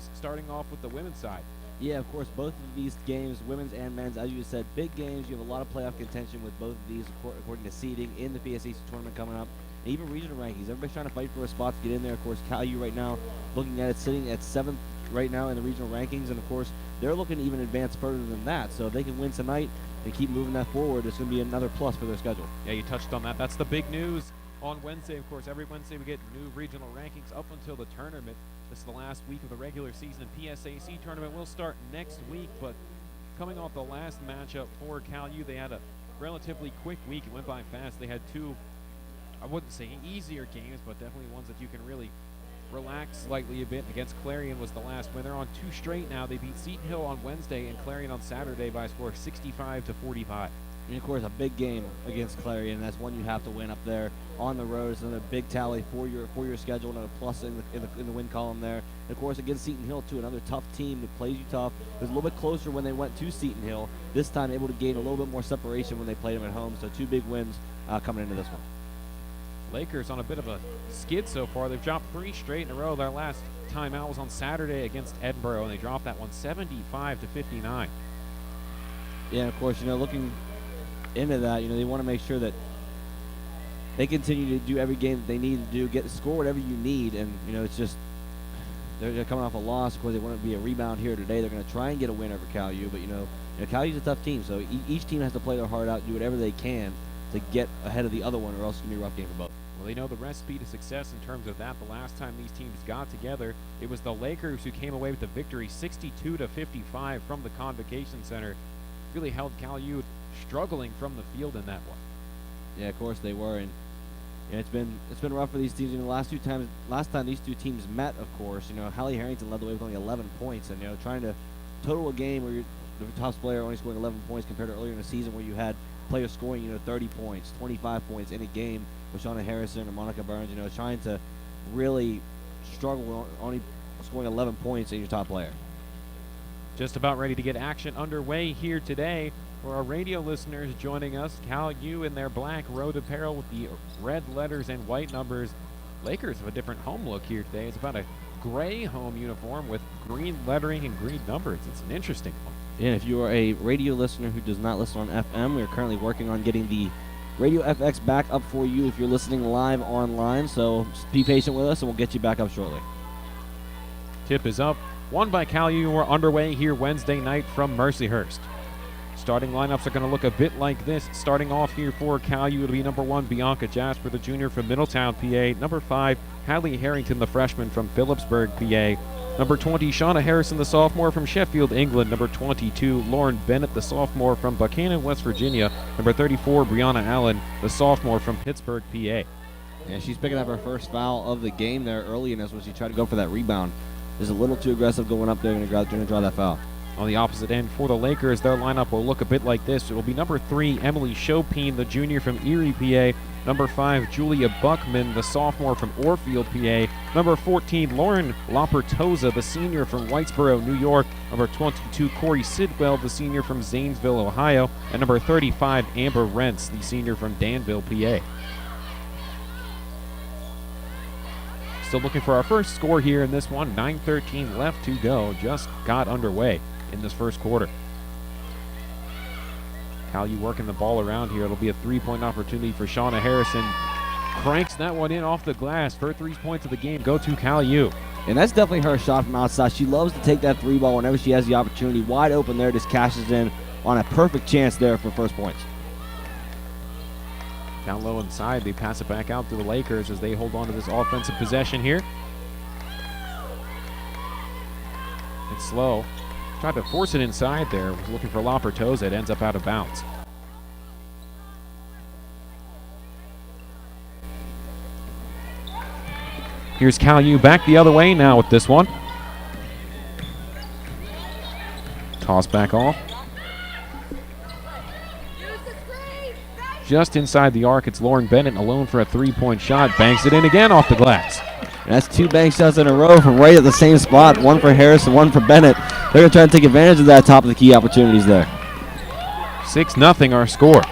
games, starting off with the women's side. Yeah, of course, both of these games, women's and men's, as you said, big games. You have a lot of playoff contention with both of these, according to seeding in the PSAC tournament coming up. And even regional rankings. Everybody's trying to fight for a spot to get in there. Of course, Cal U right now, looking at it, sitting at 7th right now in the regional rankings. And, of course, they're looking to even advance further than that. So if they can win tonight and keep moving that forward, it's going to be another plus for their schedule. Yeah, you touched on that. That's the big news on Wednesday. Of course, every Wednesday we get new regional rankings up until the tournament. This is the last week of the regular season. PSAC tournament will start next week, but coming off the last matchup for Cal U, they had a relatively quick week. It went by fast. They had two, I wouldn't say easier games, but definitely ones that you can really relax slightly a bit. Against Clarion was the last win. They're on 2 straight now. They beat Seton Hill on Wednesday and Clarion on Saturday by a score of 65-45. And, of course, a big game against Clarion. That's one you have to win up there on the road. It's another big tally for your schedule, another plus in the win column there. And, of course, against Seton Hill, too, another tough team that plays you tough. It was a little bit closer when they went to Seton Hill. This time able to gain a little bit more separation when they played them at home. So 2 big wins coming into this one. Lakers on a bit of a skid so far. They've dropped 3 straight in a row. Their last time out was on Saturday against Edinburgh, and they dropped that one 75-59. Yeah, and of course, looking into that, they want to make sure that they continue to do every game that they need to do, score whatever you need, and it's just they're coming off a loss. Of course, they want to be a rebound here today. They're going to try and get a win over Cal U, but Cal U's a tough team, so each team has to play their heart out, do whatever they can to get ahead of the other one, or else it's going to be a rough game for both. Well, they know the recipe to success in terms of that. The last time these teams got together, it was the Lakers who came away with the victory 62-55 from the Convocation Center. Really held Cal U struggling from the field in that one. Yeah, of course they were, and it's been rough for these teams. Last time these two teams met, of course, Hallie Harrington led the way with only 11 points, and trying to total a game where the top player only scoring 11 points compared to earlier in the season where you had players scoring 30 points, 25 points in a game with Shauna Harrison and Monica Burns. Trying to really struggle only scoring 11 points in your top player. Just about ready to get action underway here today. For our radio listeners joining us, Cal U in their black road apparel with the red letters and white numbers. Lakers have a different home look here today. It's about a gray home uniform with green lettering and green numbers. It's an interesting one. And if you are a radio listener who does not listen on FM, we are currently working on getting the Radio FX back up for you if you're listening live online. So just be patient with us, and we'll get you back up shortly. Tip is up. Won by Cal U. We're underway here Wednesday night from Mercyhurst. Starting lineups are going to look a bit like this. Starting off here for Cal U, it'll be number 1, Bianca Jasper, the junior from Middletown, PA. Number 5, Hallie Harrington, the freshman from Phillipsburg, PA. Number 20, Shauna Harrison, the sophomore from Sheffield, England. Number 22, Lauren Bennett, the sophomore from Buchanan, West Virginia. Number 34, Brianna Allen, the sophomore from Pittsburgh, PA. Yeah, she's picking up her first foul of the game there early in this when she tried to go for that rebound. Is a little too aggressive going up there and going to draw that foul. On the opposite end for the Lakers, their lineup will look a bit like this. It will be number 3, Emily Chopin, the junior from Erie, PA. Number 5, Julia Buckman, the sophomore from Orfield, PA. Number 14, Lauren Lopertoza, the senior from Whitesboro, New York. Number 22, Corey Sidwell, the senior from Zanesville, Ohio. And number 35, Amber Rentz, the senior from Danville, PA. Still looking for our first score here in this one. 9:13 left to go. Just got underway in this first quarter. Cal U working the ball around here. It'll be a 3-point opportunity for Shauna Harrison. Cranks that one in off the glass. Her 3 points of the game go to Cal U. And that's definitely her shot from outside. She loves to take that 3 ball whenever she has the opportunity. Wide open there, just cashes in on a perfect chance there for first points. Down low inside, they pass it back out to the Lakers as they hold on to this offensive possession here. It's slow. Tried to force it inside there. Was looking for Lopertoza. It ends up out of bounds. Here's Cal U back the other way now with this one. Toss back off. Just inside the arc, it's Lauren Bennett alone for a 3-point shot. Banks it in again off the glass. And that's 2 bank shots in a row from right at the same spot. One for Harris and one for Bennett. They're going to try to take advantage of that top of the key opportunities there. 6-0 our score.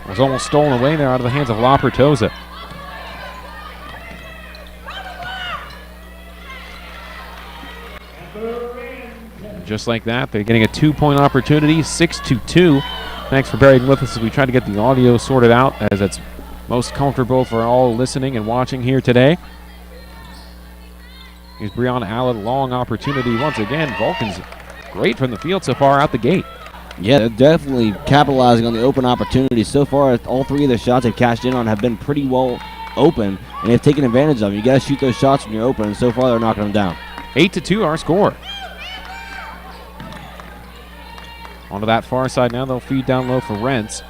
Was almost stolen away there out of the hands of Lopertoza. Just like that, they're getting a 2-point opportunity, 6-2. Thanks for bearing with us as we try to get the audio sorted out, as it's most comfortable for all listening and watching here today. Here's Brianna Allen, long opportunity once again. Vulcans great from the field so far out the gate. Yeah, they're definitely capitalizing on the open opportunities. So far, all three of their shots they've cashed in on have been pretty well open, and they've taken advantage of them. You got to shoot those shots when you're open, and so far they're knocking them down. 8-2 our score. Onto that far side now, they'll feed down low for Rents.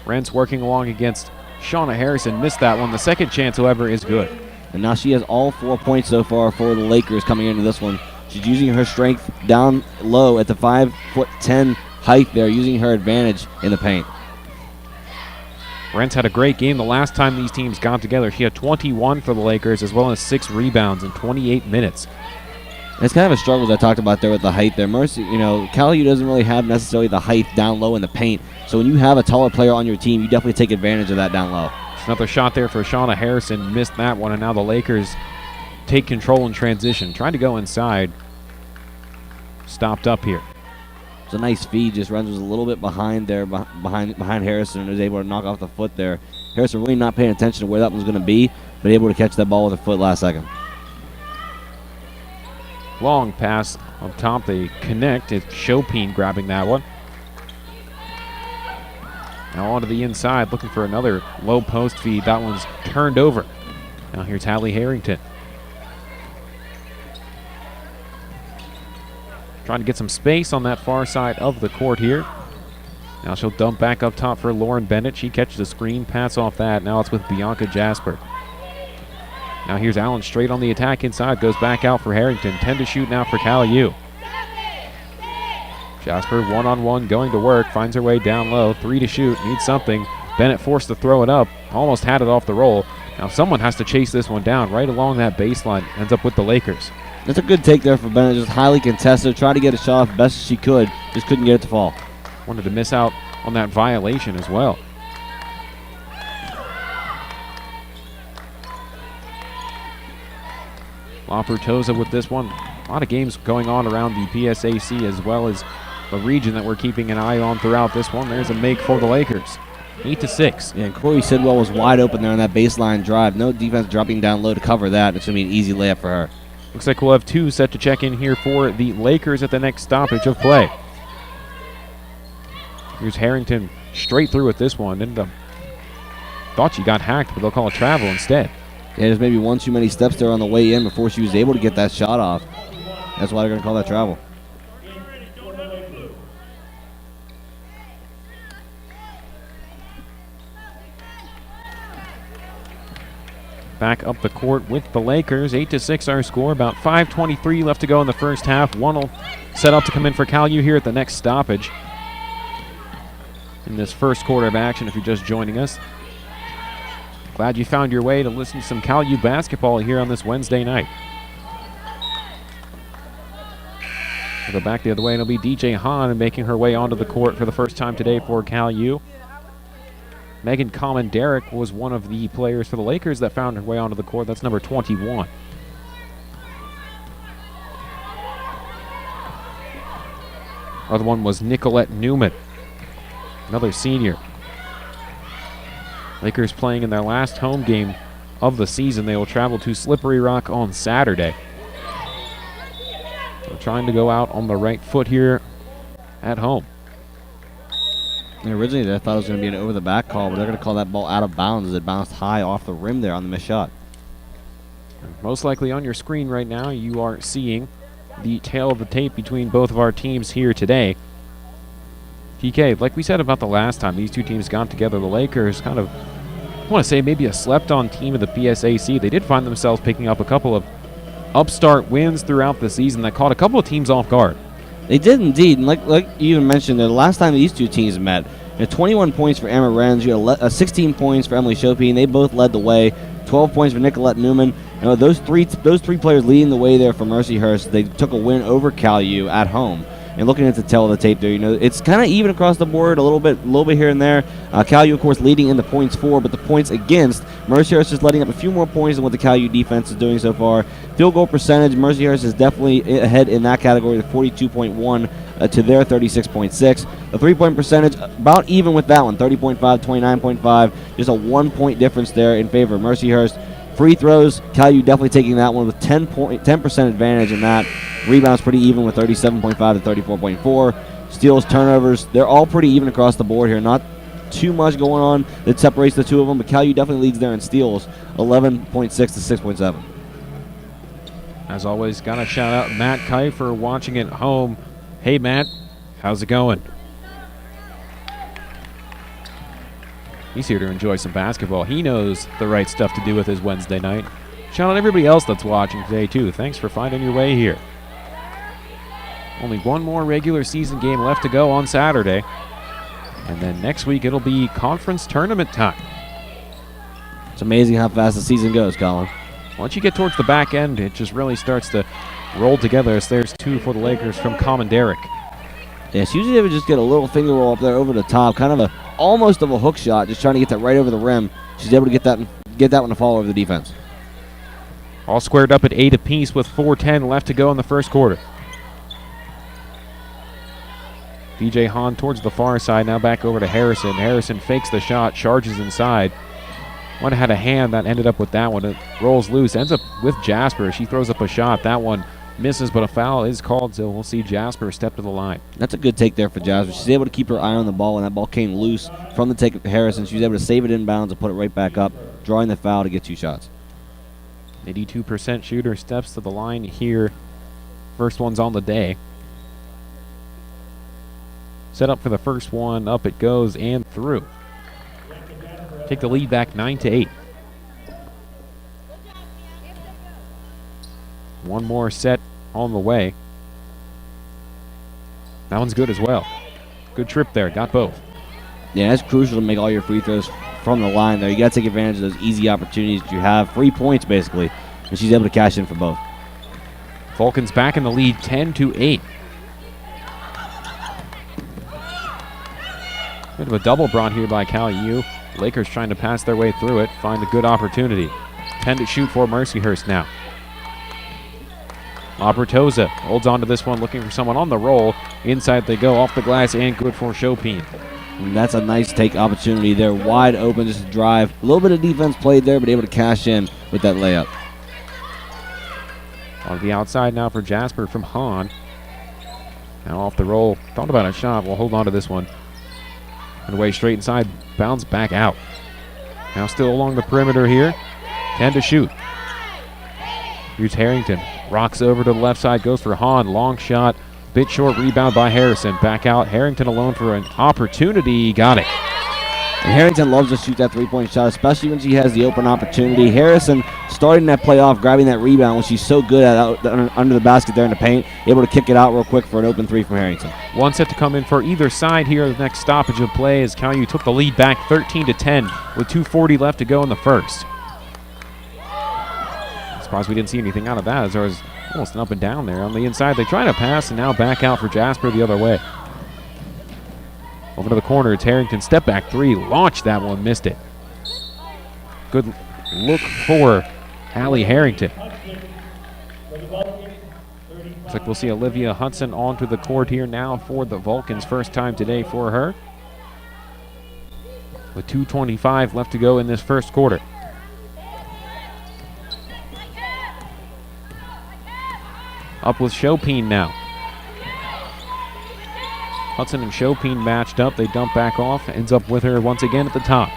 Rents working along against Shauna Harrison, missed that one. The second chance, however, is good. And now she has all 4 points so far for the Lakers coming into this one. She's using her strength down low at the 5'10" height there, using her advantage in the paint. Rents had a great game the last time these teams got together. She had 21 for the Lakers as well as 6 rebounds in 28 minutes. It's kind of a struggle as I talked about there with the height there. Mercy, Cal doesn't really have necessarily the height down low in the paint. So when you have a taller player on your team, you definitely take advantage of that down low. Another shot there for Shauna Harrison. Missed that one, and now the Lakers take control in transition. Trying to go inside. Stopped up here. It's a nice feed. Just runs a little bit behind there, behind Harrison, and was able to knock off the foot there. Harrison really not paying attention to where that one's going to be, but able to catch that ball with a foot last second. Long pass up top. They connect. It's Chopin grabbing that one. Now onto the inside, looking for another low post feed. That one's turned over. Now here's Hallie Harrington. Trying to get some space on that far side of the court here. Now she'll dump back up top for Lauren Bennett. She catches a screen pass off that. Now it's with Bianca Jasper. Now here's Allen straight on the attack inside. Goes back out for Harrington. 10 to shoot now for Cal U. Jasper one-on-one going to work. Finds her way down low. 3 to shoot. Needs something. Bennett forced to throw it up. Almost had it off the roll. Now someone has to chase this one down right along that baseline. Ends up with the Lakers. That's a good take there for Bennett. Just highly contested. Tried to get a shot off best as she could. Just couldn't get it to fall. Wanted to miss out on that violation as well. Lapertosa with this one. A lot of games going on around the PSAC as well as the region that we're keeping an eye on throughout this one. There's a make for the Lakers. 8-6. Yeah, and Corey Sidwell was wide open there on that baseline drive. No defense dropping down low to cover that. It's going to be an easy layup for her. Looks like we'll have 2 set to check in here for the Lakers at the next stoppage of play. Here's Harrington straight through with this one. And thought she got hacked, but they'll call a travel instead. Yeah, there's maybe one too many steps there on the way in before she was able to get that shot off. That's why they're going to call that travel. Back up the court with the Lakers. 8-6 our score. About 5:23 left to go in the first half. One will set up to come in for Cal U here at the next stoppage in this first quarter of action if you're just joining us. Glad you found your way to listen to some Cal U basketball here on this Wednesday night. We'll go back the other way, and it'll be DJ Hahn making her way onto the court for the first time today for Cal U. Megan Common-Derrick was one of the players for the Lakers that found her way onto the court. That's number 21. Other one was Nicolette Newman, another senior. Lakers playing in their last home game of the season. They will travel to Slippery Rock on Saturday. They're trying to go out on the right foot here at home. And originally, I thought it was going to be an over-the-back call, but they're going to call that ball out of bounds as it bounced high off the rim there on the missed shot. Most likely on your screen right now, you are seeing the tail of the tape between both of our teams here today. PK, like we said about the last time these two teams got together, the Lakers kind of, I want to say maybe a slept-on team of the PSAC. They did find themselves picking up a couple of upstart wins throughout the season that caught a couple of teams off guard. They did indeed, and like you even mentioned, the last time these two teams met, 21 points for Emma Renz, you had 16 points for Emily Chopin. They both led the way. 12 points for Nicolette Newman. And with those three players leading the way there for Mercyhurst, they took a win over Cal U at home. And looking at the tail of the tape there, it's kind of even across the board, a little bit here and there. CalU, of course, leading in the points for, but the points against, Mercyhurst is letting up a few more points than what the CalU defense is doing so far. Field goal percentage, Mercyhurst is definitely ahead in that category, 42.1 to their 36.6. The three-point percentage, about even with that one, 30.5, 29.5. Just a 1-point difference there in favor of Mercyhurst. Free throws, CalU definitely taking that one with 10% advantage in that. Rebounds pretty even with 37.5 to 34.4. Steals, turnovers, they're all pretty even across the board here. Not too much going on that separates the two of them, but CalU definitely leads there in steals, 11.6 to 6.7. As always, got to shout out Matt Kite for watching at home. Hey, Matt, how's it going? He's here to enjoy some basketball. He knows the right stuff to do with his Wednesday night. Shout out everybody else that's watching today, too. Thanks for finding your way here. Only one more regular season game left to go on Saturday. And then next week it'll be conference tournament time. It's amazing how fast the season goes, Colin. Once you get towards the back end, it just really starts to roll together. As there's two for the Lakers from Comanderic. Yes, usually they would just get a little finger roll up there over the top, kind of almost of a hook shot, just trying to get that right over the rim. She's able to get that one to fall over the defense. All squared up at 8 apiece with 4:10 left to go in the first quarter. DJ Hahn towards the far side, now back over to Harrison. Harrison fakes the shot, charges inside. One had a hand that ended up with that one. It rolls loose, ends up with Jasper. She throws up a shot. That one misses, but a foul is called, so we'll see Jasper step to the line. That's a good take there for Jasper. She's able to keep her eye on the ball, and that ball came loose from the take of Harrison. She was able to save it inbounds and put it right back up, drawing the foul to get 2 shots. 82% shooter steps to the line here. First one's on the day. Set up for the first one. Up it goes and through. Take the lead back 9-8. One more set on the way. That one's good as well. Good trip there. Got both. Yeah, it's crucial to make all your free throws from the line there. You got to take advantage of those easy opportunities that you have. Free points, basically. And she's able to cash in for both. Vulcans back in the lead 10-8. Bit of a double brought here by CalU. Lakers trying to pass their way through it, find a good opportunity. 10 to shoot for Mercyhurst now. Abertoza holds on to this one, looking for someone on the roll. Inside they go, off the glass, and good for Chopin. And that's a nice take opportunity there. Wide open, just a drive. A little bit of defense played there, but able to cash in with that layup. On the outside now for Jasper from Hahn. Now off the roll. Thought about a shot. We'll hold on to this one. And away straight inside. Bounce back out. Now still along the perimeter here. 10 to shoot. Here's Harrington. Rocks over to the left side. Goes for Hahn. Long shot. Bit short rebound by Harrison. Back out. Harrington alone for an opportunity. Got it. And Harrington loves to shoot that three-point shot, especially when she has the open opportunity. Harrison starting that play off, grabbing that rebound when she's so good at under the basket there in the paint, able to kick it out real quick for an open three from Harrington. One set to come in for either side here. The next stoppage of play as CalU took the lead back 13-10 with 2:40 left to go in the first. Surprised we didn't see anything out of that as there was almost an up and down there. On the inside, they try to pass and now back out for Jasper the other way. Over to the corner, it's Harrington. Step back three. Launched that one. Missed it. Good look for Allie Harrington. Looks like we'll see Olivia Hudson onto the court here now for the Vulcans. First time today for her. With 2:25 left to go in this first quarter. Up with Chopin now. Hudson and Chopin matched up. They dump back off. Ends up with her once again at the top.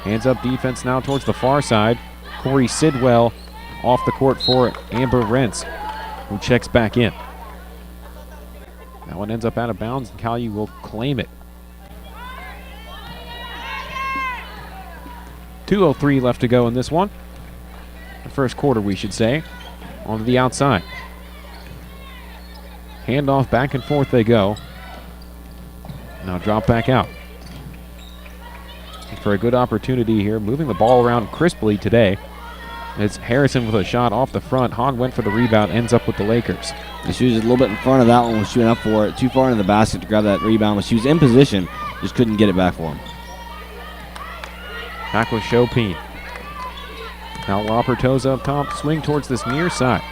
Hands up defense now towards the far side. Corey Sidwell off the court for Amber Rentz, who checks back in. That one ends up out of bounds, and CalU will claim it. 2:03 left to go in this one. The first quarter, we should say. On the outside. Handoff back and forth they go. Now drop back out. For a good opportunity here, moving the ball around crisply today. It's Harrison with a shot off the front. Hahn went for the rebound, ends up with the Lakers. And she was a little bit in front of that one when she went up for it. Too far into the basket to grab that rebound. But she was in position, just couldn't get it back for him. Back with Chopin. Now Lop her toes up top, swing towards this near side.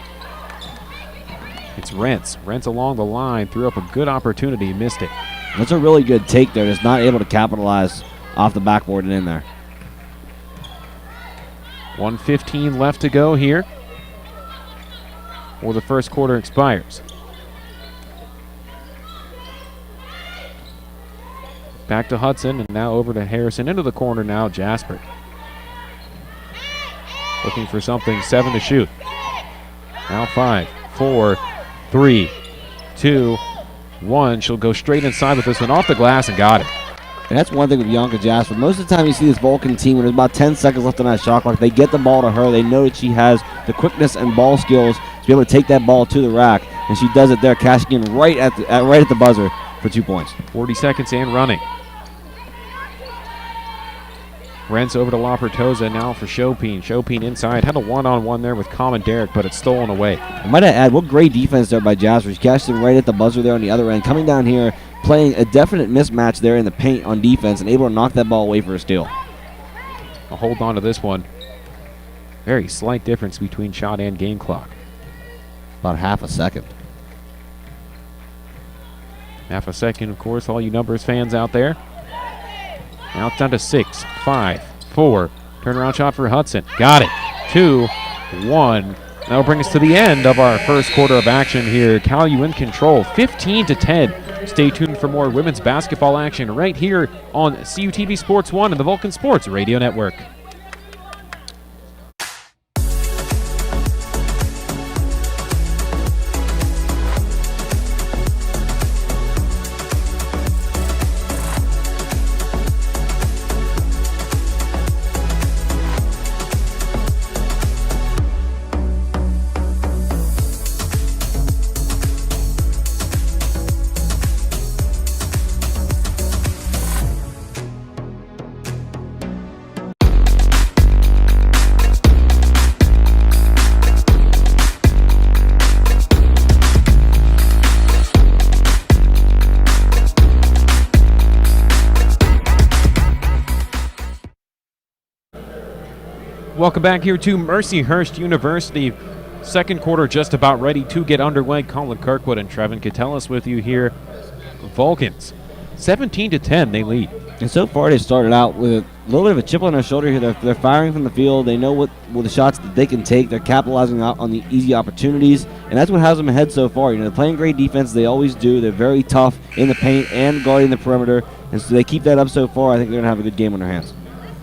It's Rentz. Rentz along the line, threw up a good opportunity, missed it. That's a really good take there, just not able to capitalize off the backboard and in there. 1:15 left to go here, or the first quarter expires. Back to Hudson, and now over to Harrison. Into the corner now, Jasper. Looking for something, 7 to shoot. Now 5, 4, 3, 2, 1. She'll go straight inside with this one off the glass and got it. And that's one thing with Bianca Jasper. Most of the time you see this Vulcan team, when there's about 10 seconds left on that shot clock, they get the ball to her. They know that she has the quickness and ball skills to be able to take that ball to the rack, and she does it there, cashing in right at the buzzer for 2 points. 40 seconds and running. Rentz over to Lopertoza now for Chopin. Chopin inside, had a one-on-one there with Common Derrick, but it's stolen away. I might add, what great defense there by Jasper. She cashed in right at the buzzer there on the other end, coming down here, playing a definite mismatch there in the paint on defense and able to knock that ball away for a steal. I'll hold on to this one. Very slight difference between shot and game clock. About half a second. Half a second, of course, all you numbers fans out there. Now it's down to 6, 5, 4. Turnaround shot for Hudson. Got it. 2, 1. That'll bring us to the end of our first quarter of action here. Cal U in control, 15-10. Stay tuned for more women's basketball action right here on CUTV Sports 1 and the Vulcan Sports Radio Network. Welcome back here to Mercyhurst University. Second quarter just about ready to get underway. Colin Kirkwood and Trevin Catellis with you here. Vulcans, 17-10, they lead. And so far they started out with a little bit of a chip on their shoulder here. They're firing from the field. They know what the shots that they can take. They're capitalizing out on the easy opportunities, and that's what has them ahead so far. You know, they're playing great defense. They always do. They're very tough in the paint and guarding the perimeter, and so they keep that up so far. I think they're going to have a good game on their hands.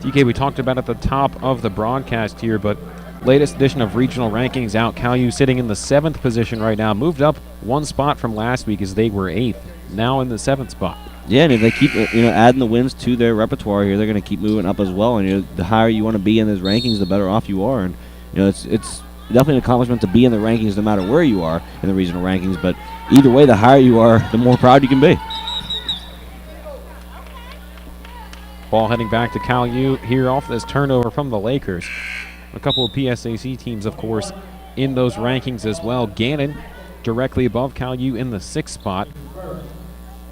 DK, we talked about at the top of the broadcast here, but latest edition of regional rankings out. Cal U sitting in the 7th position right now. Moved up one spot from last week as they were 8th. Now in the 7th spot. Yeah, and if they keep adding the wins to their repertoire here, they're going to keep moving up as well. And the higher you want to be in those rankings, the better off you are. And it's definitely an accomplishment to be in the rankings no matter where you are in the regional rankings. But either way, the higher you are, the more proud you can be. Ball heading back to Cal U here off this turnover from the Lakers. A couple of PSAC teams, of course, in those rankings as well. Gannon directly above Cal U in the 6th spot.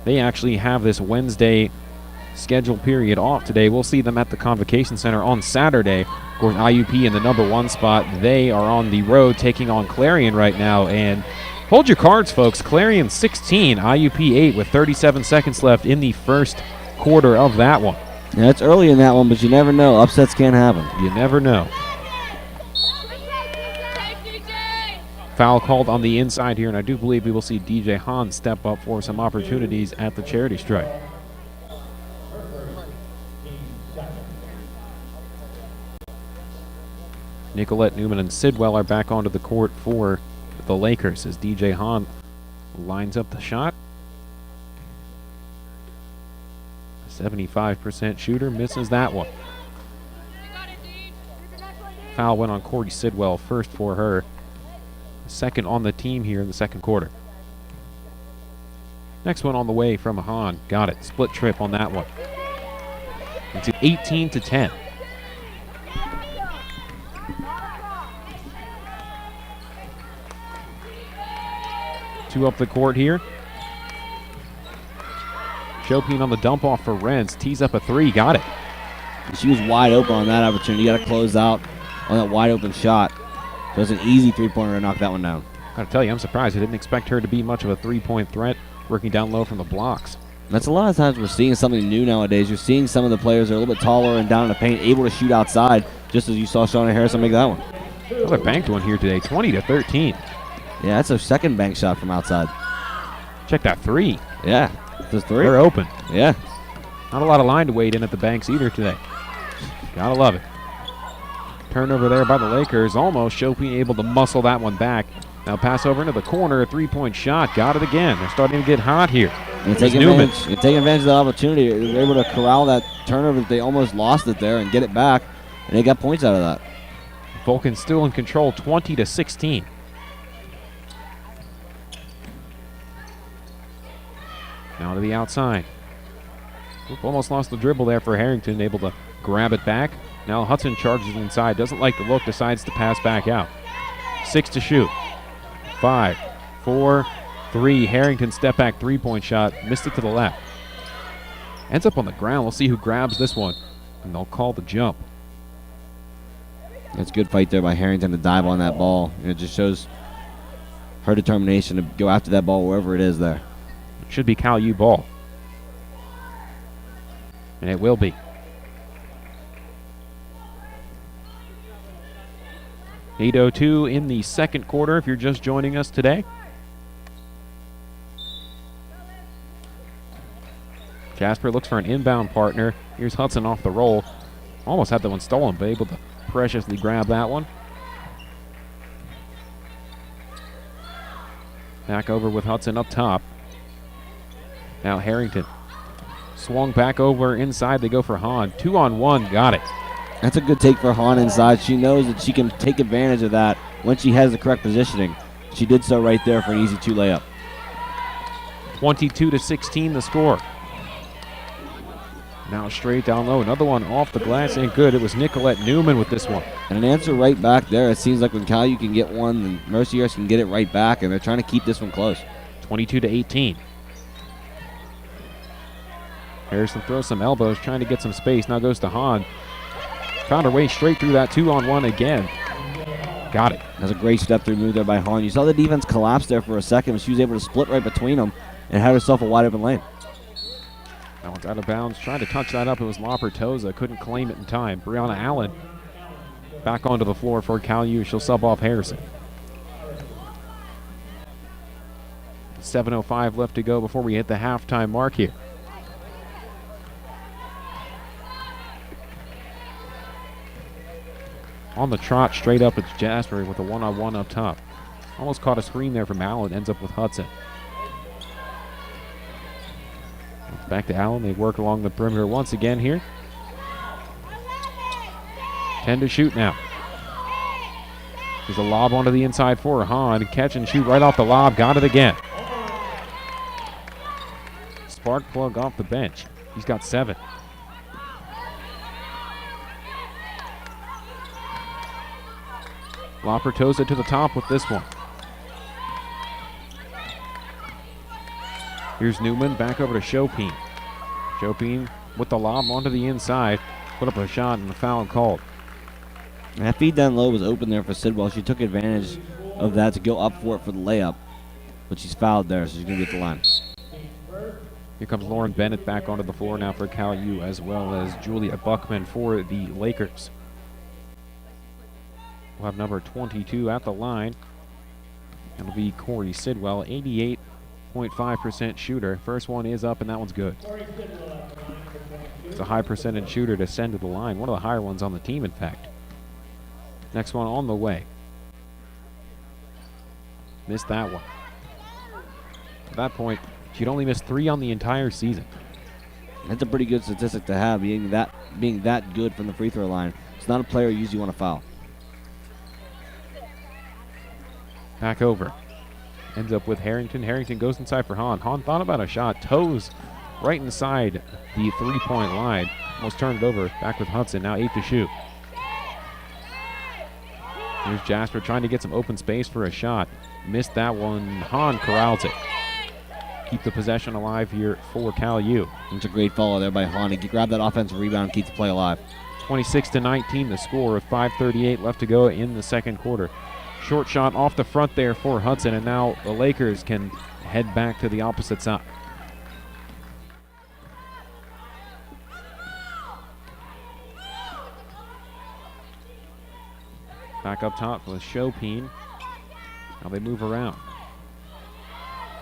They actually have this Wednesday schedule period off today. We'll see them at the Convocation Center on Saturday. Of course, IUP in the number 1 spot. They are on the road taking on Clarion right now. And hold your cards, folks. Clarion 16, IUP 8 with 37 seconds left in the first quarter of that one. Yeah, it's early in that one, but you never know. Upsets can happen. You never know. Foul called on the inside here, and I do believe we will see DJ Hahn step up for some opportunities at the charity stripe. Nicolette Newman and Sidwell are back onto the court for the Lakers as DJ Hahn lines up the shot. 75% shooter, misses that one. Foul went on Corey Sidwell, first for her. Second on the team here in the second quarter. Next one on the way from Hahn. Got it. Split trip on that one. It's 18-10. Two up the court here. Chopin on the dump off for Renz. Tees up a three. Got it. She was wide open on that opportunity. You got to close out on that wide open shot. So it's an easy three-pointer to knock that one down. Got to tell you, I'm surprised. I didn't expect her to be much of a three-point threat, working down low from the blocks. That's a lot of times we're seeing something new nowadays. You're seeing some of the players that are a little bit taller and down in the paint, able to shoot outside, just as you saw Shauna Harrison make that one. Another banked one here today, 20-13. Yeah, that's a second bank shot from outside. Check that three. Yeah, just three. They're open. Yeah. Not a lot of line to wade in at the banks either today. Gotta love it. Turnover there by the Lakers. Almost Chopin able to muscle that one back. Now pass over into the corner. A three-point shot. Got it again. They're starting to get hot here. And take advantage of the opportunity. They were able to corral that turnover. They almost lost it there and get it back. And they got points out of that. Vulcan still in control, 20-16. Now to the outside. Oop, almost lost the dribble there for Harrington, able to grab it back. Now Hudson charges inside, doesn't like the look, decides to pass back out. 6 to shoot. 5, 4, 3. Harrington step back three-point shot, missed it to the left. Ends up on the ground. We'll see who grabs this one, and they'll call the jump. That's a good fight there by Harrington to dive on that ball. And it just shows her determination to go after that ball wherever it is there. It should be Cal U ball. And it will be. 8:02 in the second quarter if you're just joining us today. Jasper looks for an inbound partner. Here's Hudson off the roll. Almost had that one stolen, but able to preciously grab that one. Back over with Hudson up top. Now Harrington. Swung back over inside. They go for Hahn. 2-on-1. Got it. That's a good take for Hahn inside. She knows that she can take advantage of that when she has the correct positioning. She did so right there for an easy 2 layup. 22-16 the score. Now straight down low. Another one off the glass. Ain't good. It was Nicolette Newman with this one. And an answer right back there. It seems like when Cal U can get one, then Mercyhurst can get it right back, and they're trying to keep this one close. 22-18. Harrison throws some elbows, trying to get some space. Now goes to Hahn. Found her way straight through that 2-on-1 again. Got it. That's a great step-through move there by Hahn. You saw the defense collapse there for a second, but she was able to split right between them and had herself a wide-open lane. That one's out of bounds. Trying to touch that up. It was Lopertoza. Couldn't claim it in time. Brianna Allen back onto the floor for Cal U. She'll sub off Harrison. 7:05 left to go before we hit the halftime mark here. On the trot, straight up, it's Jasper with a one-on-one up top. Almost caught a screen there from Allen. Ends up with Hudson. Back to Allen. They work along the perimeter once again here. 10 to shoot now. There's a lob onto the inside for Hahn. Catch and shoot right off the lob. Got it again. Spark plug off the bench. He's got 7. Lopertoza to the top with this one. Here's Newman back over to Chopin. Chopin with the lob onto the inside. Put up a shot and a foul called. And that feed down low was open there for Sidwell. She took advantage of that to go up for it for the layup. But she's fouled there, so she's going to get the line. Here comes Lauren Bennett back onto the floor now for Cal U, as well as Julia Buckman for the Lakers. We'll have number 22 at the line. It'll be Corey Sidwell, 88.5% shooter. First one is up, and that one's good. It's a high percentage shooter to send to the line. One of the higher ones on the team, in fact. Next one on the way. Missed that one. At that point, she'd only missed 3 on the entire season. That's a pretty good statistic to have, being that good from the free throw line. It's not a player you usually want to foul. Back over. Ends up with Harrington. Harrington goes inside for Hahn. Hahn thought about a shot. Toes right inside the three-point line. Almost turned it over. Back with Hudson. Now 8 to shoot. Here's Jasper trying to get some open space for a shot. Missed that one. Hahn corrals it. Keep the possession alive here for Cal U. It's a great follow there by Hahn. He grabbed that offensive rebound and keep the play alive. 26-19 the score with 5:38 left to go in the second quarter. Short shot off the front there for Hudson, and now the Lakers can head back to the opposite side. Back up top with Chopin. Now they move around.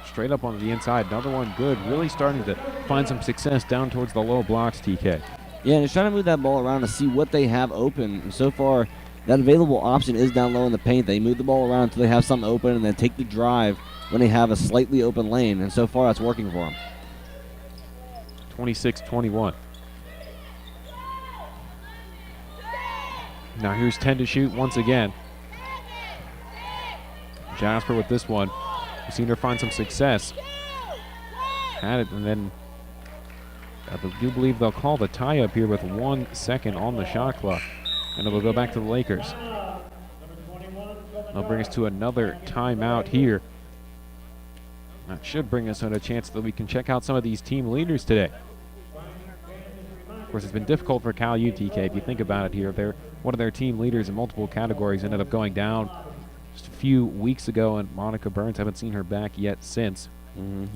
Straight up on the inside. Another one good. Really starting to find some success down towards the low blocks, TK. Yeah, and they're trying to move that ball around to see what they have open. And so far, that available option is down low in the paint. They move the ball around until they have something open and then take the drive when they have a slightly open lane. And so far, that's working for them. 26-21. Now here's 10 to shoot once again. Jasper with this one. We've seen her find some success. Had it, and then I do believe they'll call the tie up here with 1 second on the shot clock. And it'll go back to the Lakers. That'll bring us to another timeout here. That should bring us on a chance that we can check out some of these team leaders today. Of course, it's been difficult for Cal UTK if you think about it here. One of their team leaders in multiple categories ended up going down just a few weeks ago, and Monica Burns, haven't seen her back yet since.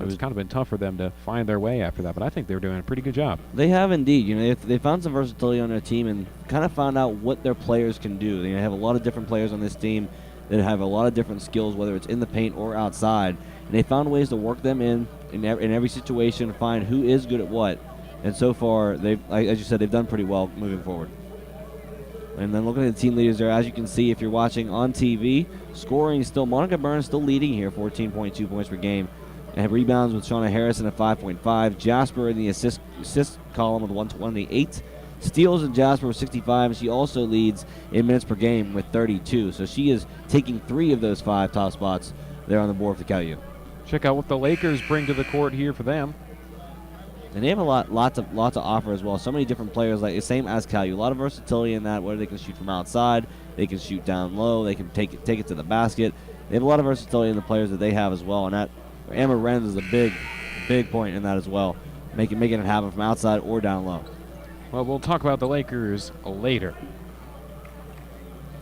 It's kind of been tough for them to find their way after that, but I think they're doing a pretty good job. They have indeed. You know, they found some versatility on their team and kind of found out what their players can do. They have a lot of different players on this team that have a lot of different skills, whether it's in the paint or outside. And they found ways to work them in every situation, find who is good at what. And so far, as you said, they've done pretty well moving forward. And then looking at the team leaders there, as you can see if you're watching on TV, scoring still, Monica Burns still leading here, 14.2 points per game. And have rebounds with Shauna Harrison at 5.5. Jasper in the assist column with 128. Steals in Jasper with 65. And she also leads in minutes per game with 32. So she is taking 3 of those 5 top spots there on the board for Cal U. Check out what the Lakers bring to the court here for them. And they have lots to offer as well. So many different players, like the same as Cal U. A lot of versatility in that, whether they can shoot from outside, they can shoot down low, they can take it to the basket. They have a lot of versatility in the players that they have as well. And that Amber Renz is a big point in that as well, making it happen from outside or down low. Well, we'll talk about the Lakers later.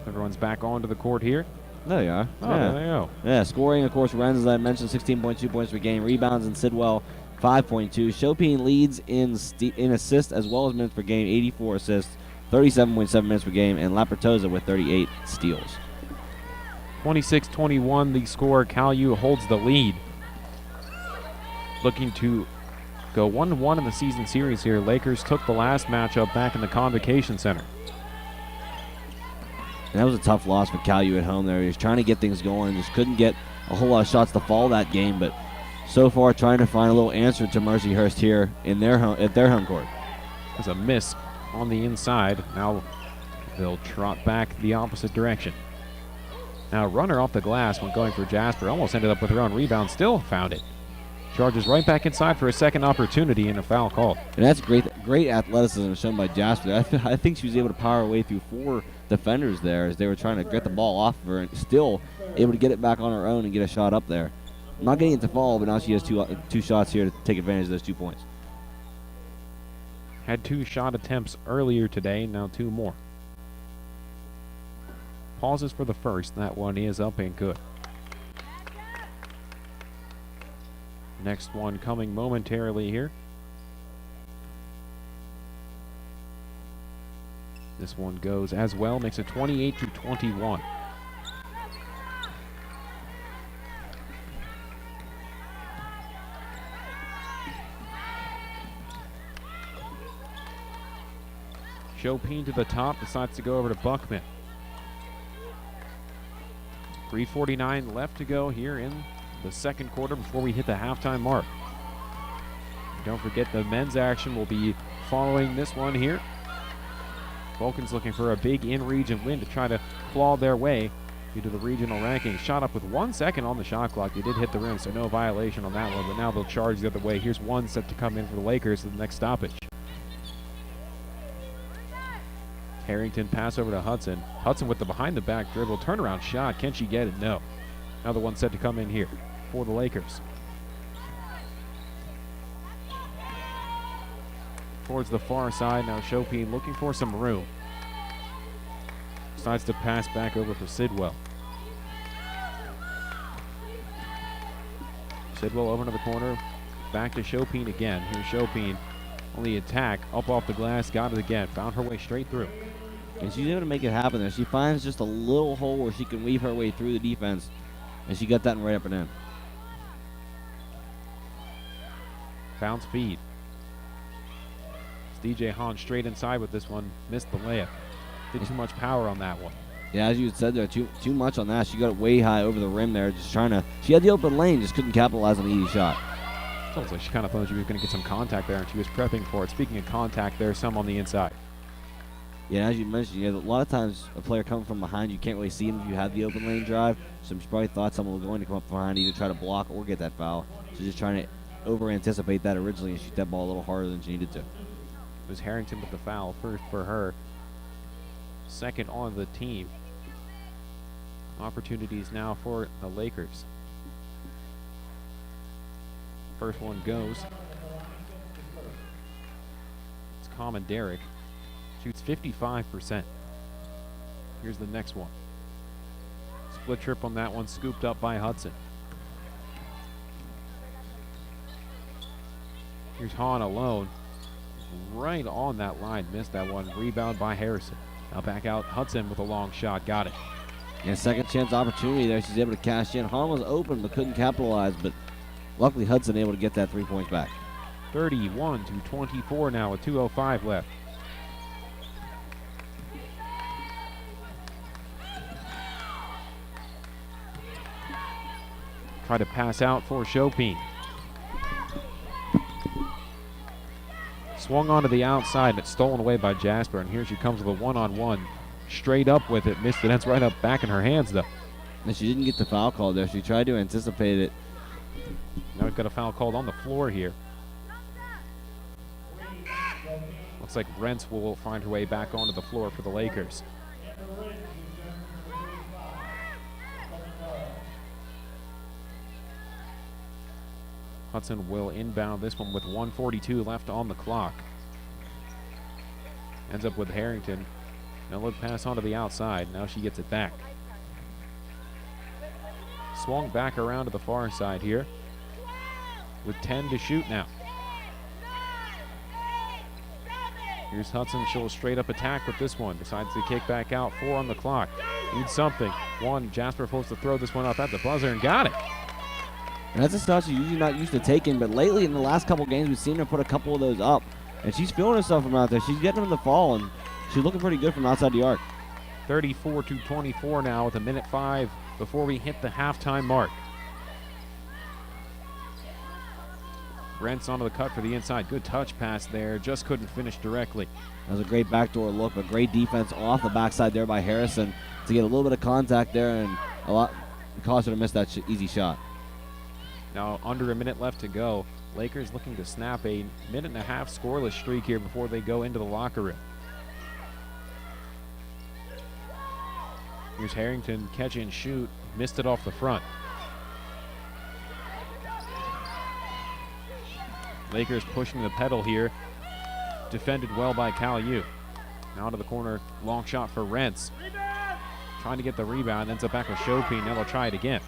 Everyone's back onto the court here. There you are. Oh, there they go. Yeah, scoring, of course, Renz, as I mentioned, 16.2 points per game. Rebounds and Sidwell, 5.2. Chopin leads in assists as well as minutes per game, 84 assists, 37.7 minutes per game, and Lapertosa with 38 steals. 26-21 the score. Cal U holds the lead. Looking to go 1-1 in the season series here. Lakers took the last matchup back in the Convocation Center. And that was a tough loss for Cal U at home there. He was trying to get things going, just couldn't get a whole lot of shots to fall that game, but so far trying to find a little answer to Mercyhurst here in at their home court. There's a miss on the inside. Now they'll trot back the opposite direction. Now runner off the glass when going for Jasper. Almost ended up with her own rebound. Still found it. Charges right back inside for a second opportunity and a foul called. And that's great athleticism shown by Jasper. I think she was able to power her way through 4 defenders there as they were trying to get the ball off of her and still able to get it back on her own and get a shot up there. Not getting it to fall, but now she has two shots here to take advantage of those 2 points. Had 2 shot attempts earlier today, now 2 more. Pauses for the first. That one is up and good. Next one coming momentarily here. This one goes as well, makes it 28-21. Chopin to the top, decides to go over to Buckman. 3:49 left to go here in the second quarter before we hit the halftime mark. Don't forget the men's action will be following this one here. Vulcan's looking for a big in-region win to try to claw their way due to the regional rankings. Shot up with 1 second on the shot clock. They did hit the rim, so no violation on that one, but now they'll charge the other way. Here's one set to come in for the Lakers at the next stoppage. Harrington pass over to Hudson. Hudson with the behind-the-back dribble. Turnaround shot. Can she get it? No. Another one set to come in here for the Lakers. Towards the far side. Now Chopin looking for some room. Decides to pass back over for Sidwell. Sidwell over to the corner. Back to Chopin again. Here's Chopin on the attack. Up off the glass. Got it again. Found her way straight through. And she's able to make it happen there. She finds just a little hole where she can weave her way through the defense. And she got that right up and in. Bounce feed. It's DJ Hahn straight inside with this one. Missed the layup. Did too much power on that one. Yeah, as you had said there, too much on that. She got it way high over the rim there, just trying to. She had the open lane, just couldn't capitalize on the easy shot. Sounds like she kind of thought she was going to get some contact there, and she was prepping for it. Speaking of contact, there's some on the inside. Yeah, as you mentioned, a lot of times a player coming from behind, you can't really see him if you have the open lane drive. So she probably thought someone was going to come up behind, either try to block or get that foul. She's just trying to over-anticipate that originally and shoot that ball a little harder than she needed to. It was Harrington with the foul first for her. Second on the team. Opportunities now for the Lakers. First one goes. It's Common Derrick. Shoots 55%. Here's the next one. Split trip on that one, scooped up by Hudson. Here's Hahn alone. Right on that line, missed that one. Rebound by Harrison. Now back out Hudson with a long shot, got it. And second chance opportunity there, she's able to cash in. Hahn was open but couldn't capitalize, but luckily Hudson able to get that 3 points back. 31-24 now with 2:05 left. Try to pass out for Chopin. Swung onto the outside and it's stolen away by Jasper, and here she comes with a one-on-one. Straight up with it, missed it. That's right up back in her hands though. And she didn't get the foul call there. She tried to anticipate it. Now we've got a foul called on the floor here. Looks like Rentz will find her way back onto the floor for the Lakers. Hudson will inbound this one with 1:42 left on the clock. Ends up with Harrington. Now look pass onto the outside. Now she gets it back. Swung back around to the far side here with 10 to shoot now. Here's Hudson. She'll straight up attack with this one. Decides to kick back out. 4 on the clock. Needs something. One. Jasper supposed to throw this one up at the buzzer and got it. And that's a shot she's usually not used to taking, but lately in the last couple games we've seen her put a couple of those up. And she's feeling herself from out there. She's getting them to fall, and she's looking pretty good from outside the arc. 34-24 now with 1:05 before we hit the halftime mark. Rentz onto the cut for the inside. Good touch pass there. Just couldn't finish directly. That was a great backdoor look, but great defense off the backside there by Harrison to get a little bit of contact there, and a lot caused her to miss that easy shot. Now under a minute left to go. Lakers looking to snap a minute-and-a-half scoreless streak here before they go into the locker room. Here's Harrington, catch and shoot. Missed it off the front. Lakers pushing the pedal here. Defended well by Cal U. Now to the corner, long shot for Rentz. Trying to get the rebound, ends up back with Chopin. Now they'll try it again.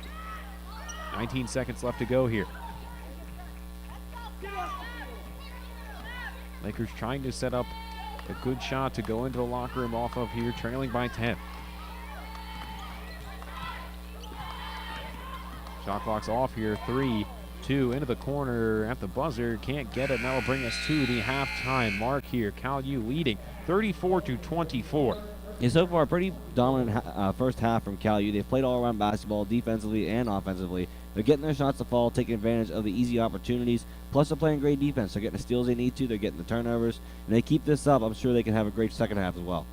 19 seconds left to go here. Lakers trying to set up a good shot to go into the locker room off of here, trailing by 10. Shot clock's off here. 3, 2 into the corner at the buzzer. Can't get it. Now will bring us to the halftime mark here. Cal U leading 34-24. Yeah, so far, pretty dominant first half from Cal U. They've played all-around basketball, defensively and offensively. They're getting their shots to fall, taking advantage of the easy opportunities. Plus, they're playing great defense. They're getting the steals they need to. They're getting the turnovers. And they keep this up, I'm sure they can have a great second half as well.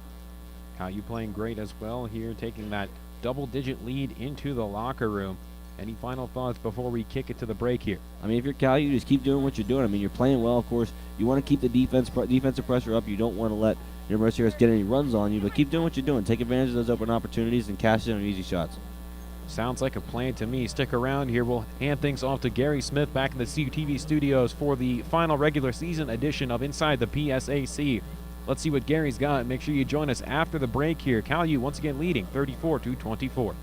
Cal U playing great as well here, taking that double-digit lead into the locker room. Any final thoughts before we kick it to the break here? I mean, if you're Cal U, just keep doing what you're doing. I mean, you're playing well, of course. You want to keep the defensive pressure up. You don't want to let your Mercyhurst get any runs on you, but keep doing what you're doing. Take advantage of those open opportunities and cash in on easy shots. Sounds like a plan to me. Stick around here. We'll hand things off to Gary Smith back in the CUTV studios for the final regular season edition of Inside the PSAC. Let's see what Gary's got. Make sure you join us after the break here. Cal U once again leading 34-24.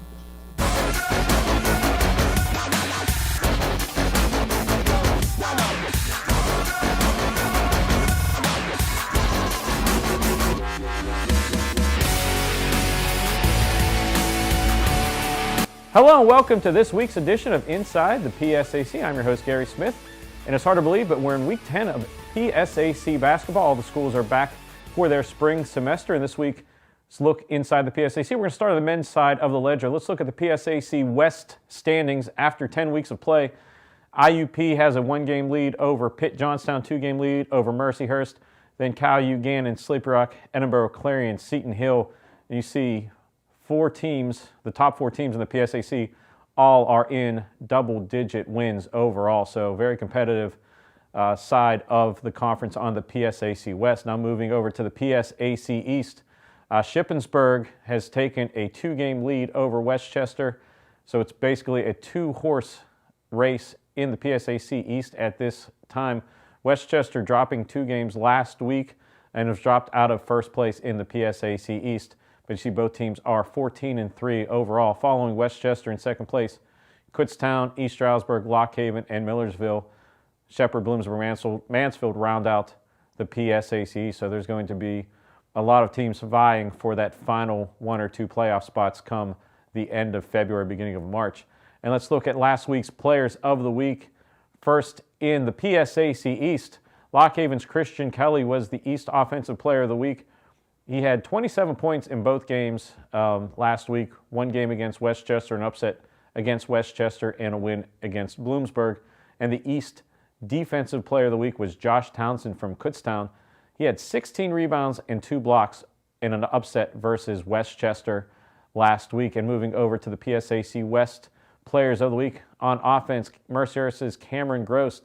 Hello and welcome to this week's edition of Inside the PSAC. I'm your host, Gary Smith, and it's hard to believe, but we're in week 10 of PSAC basketball. All the schools are back for their spring semester, and this week, let's look inside the PSAC. We're going to start on the men's side of the ledger. Let's look at the PSAC West standings after 10 weeks of play. IUP has a 1-game lead over Pitt Johnstown, 2-game lead over Mercyhurst, then Cal U, Gannon, Sleepy Rock, Edinboro, Clarion, Seton Hill, and you see 4 teams, the top 4 teams in the PSAC, all are in double-digit wins overall. So very competitive side of the conference on the PSAC West. Now moving over to the PSAC East. Shippensburg has taken a 2-game lead over Westchester. So it's basically a 2-horse race in the PSAC East at this time. Westchester dropping 2 games last week and was dropped out of first place in the PSAC East. But you see both teams are 14-3 overall. Following Westchester in second place, Kutztown, East Stroudsburg, Lock Haven, and Millersville. Shepherd, Bloomsburg, Mansfield round out the PSAC. So there's going to be a lot of teams vying for that final 1 or 2 playoff spots come the end of February, beginning of March. And let's look at last week's Players of the Week. First in the PSAC East, Lock Haven's Christian Kelly was the East Offensive Player of the Week. He had 27 points in both games last week, 1 game against Westchester, an upset against Westchester, and a win against Bloomsburg. And the East Defensive Player of the Week was Josh Townsend from Kutztown. He had 16 rebounds and 2 blocks in an upset versus Westchester last week. And moving over to the PSAC West Players of the Week, on offense, Mercyhurst's Cameron Gross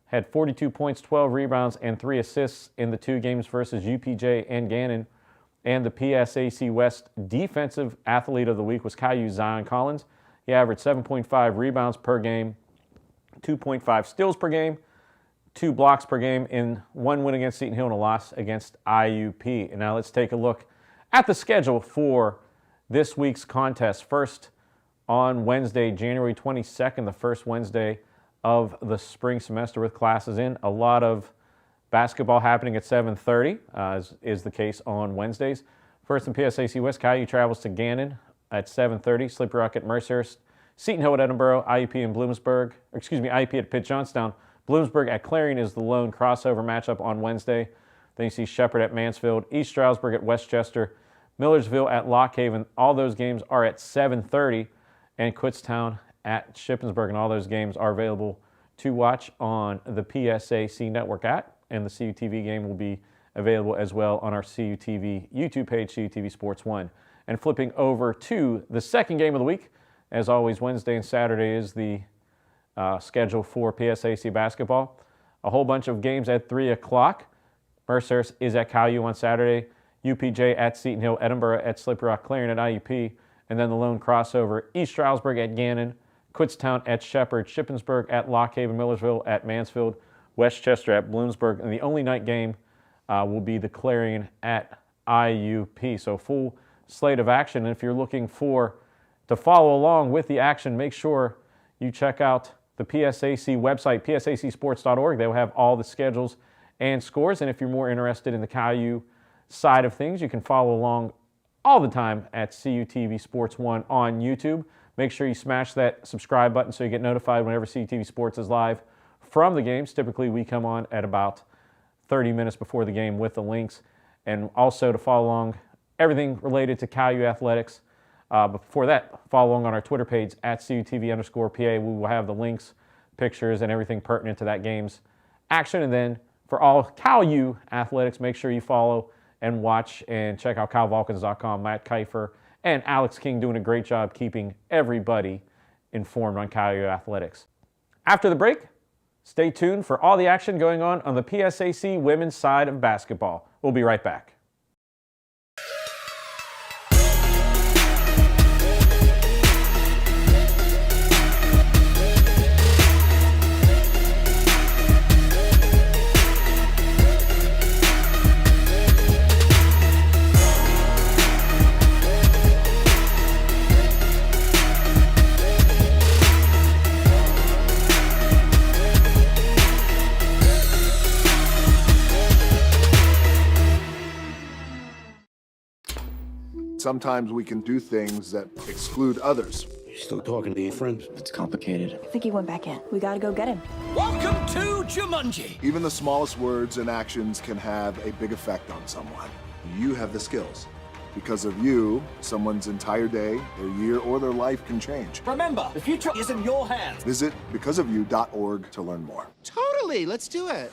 had 42 points, 12 rebounds, and 3 assists in the 2 games versus UPJ and Gannon. And the PSAC West Defensive Athlete of the Week was Cal U Zion Collins. He averaged 7.5 rebounds per game, 2.5 steals per game, 2 blocks per game in 1 win against Seton Hill and a loss against IUP. And now let's take a look at the schedule for this week's contest. First on Wednesday, January 22nd, the first Wednesday of the spring semester with classes in. A lot of basketball happening at 7:30, as is the case on Wednesdays. First in PSAC West, Cal U travels to Gannon at 7:30, Sleepy Rock at Mercyhurst, Seton Hill at Edinboro, IUP at Pitt Johnstown. Bloomsburg at Clarion is the lone crossover matchup on Wednesday. Then you see Shepherd at Mansfield, East Stroudsburg at Westchester, Millersville at Lock Haven. All those games are at 7:30, and Kutztown at Shippensburg, and all those games are available to watch on the PSAC Network app, and the CUTV game will be available as well on our CUTV YouTube page, CUTV Sports 1. And flipping over to the second game of the week, as always, Wednesday and Saturday is the schedule for PSAC basketball. A whole bunch of games at 3 o'clock. Mercyhurst is at Cal U on Saturday, UPJ at Seton Hill, Edinboro at Sleepy Rock, Clarion at IUP, and then the lone crossover, East Stroudsburg at Gannon, Kutztown at Shepherd, Shippensburg at Lock Haven, Millersville at Mansfield, Westchester at Bloomsburg, and the only night game will be the Clarion at IUP. So full slate of action. And if you're looking to follow along with the action, make sure you check out the PSAC website, psacsports.org. They will have all the schedules and scores. And if you're more interested in the Cal U side of things, you can follow along all the time at CUTV Sports 1 on YouTube. Make sure you smash that subscribe button so you get notified whenever CUTV Sports is live from the games. Typically, we come on at about 30 minutes before the game with the links. And also to follow along everything related to Cal U athletics. But before that, follow along on our Twitter page at CUTV_PA. We will have the links, pictures, and everything pertinent to that game's action. And then for all Cal U athletics, make sure you follow and watch and check out CalValkans.com. Matt Kiefer and Alex King doing a great job keeping everybody informed on Cal U athletics. After the break, stay tuned for all the action going on the PSAC women's side of basketball. We'll be right back. sometimes we can do things that exclude others. You still talking to your friend? It's complicated. I think he went back in. We gotta go get him. Welcome to Jumanji. Even the smallest words and actions can have a big effect on someone. You have the skills. Because of you, someone's entire day, their year, or their life can change. Remember, the future is in your hands. Visit becauseofyou.org to learn more. Totally, let's do it.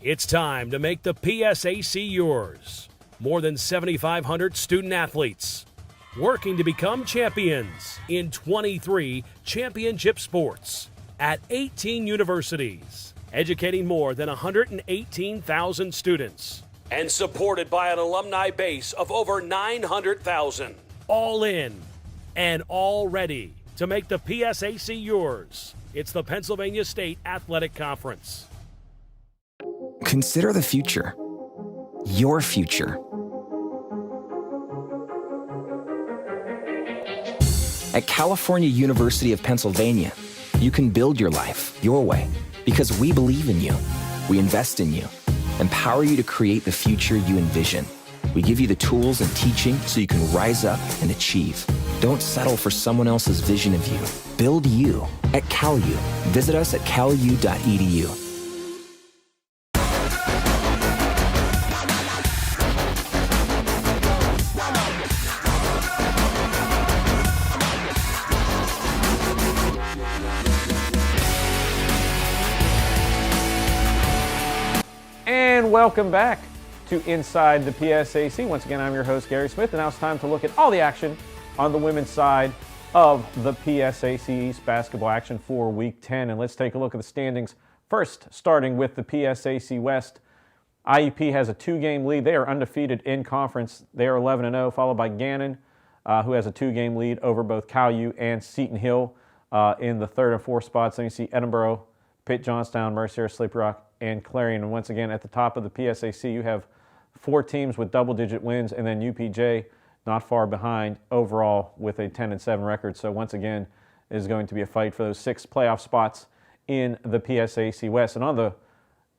It's time to make the PSAC yours. More than 7,500 student athletes working to become champions in 23 championship sports at 18 universities, educating more than 118,000 students, and supported by an alumni base of over 900,000. All in and all ready to make the PSAC yours. It's the Pennsylvania State Athletic Conference. Consider the future. Your future. At California University of Pennsylvania, you can build your life your way because we believe in you. We invest in you, empower you to create the future you envision. We give you the tools and teaching so you can rise up and achieve. Don't settle for someone else's vision of you. Build you at CalU. Visit us at calu.edu. And welcome back to Inside the PSAC. Once again, I'm your host, Gary Smith, and now it's time to look at all the action on the women's side of the PSAC East basketball action for Week 10. And let's take a look at the standings. First, starting with the PSAC West, IUP has a 2-game lead. They are undefeated in conference. They are 11-0, followed by Gannon, who has a 2-game lead over both CalU and Seton Hill in the 3rd and 4th spots. Then you see Edinboro, Pitt, Johnstown, Mercyhurst, Sleepy Rock, and Clarion. And once again, at the top of the PSAC, you have 4 teams with double-digit wins, and then UPJ not far behind overall with a 10-7 record. So once again, it is going to be a fight for those 6 playoff spots in the PSAC West. And on the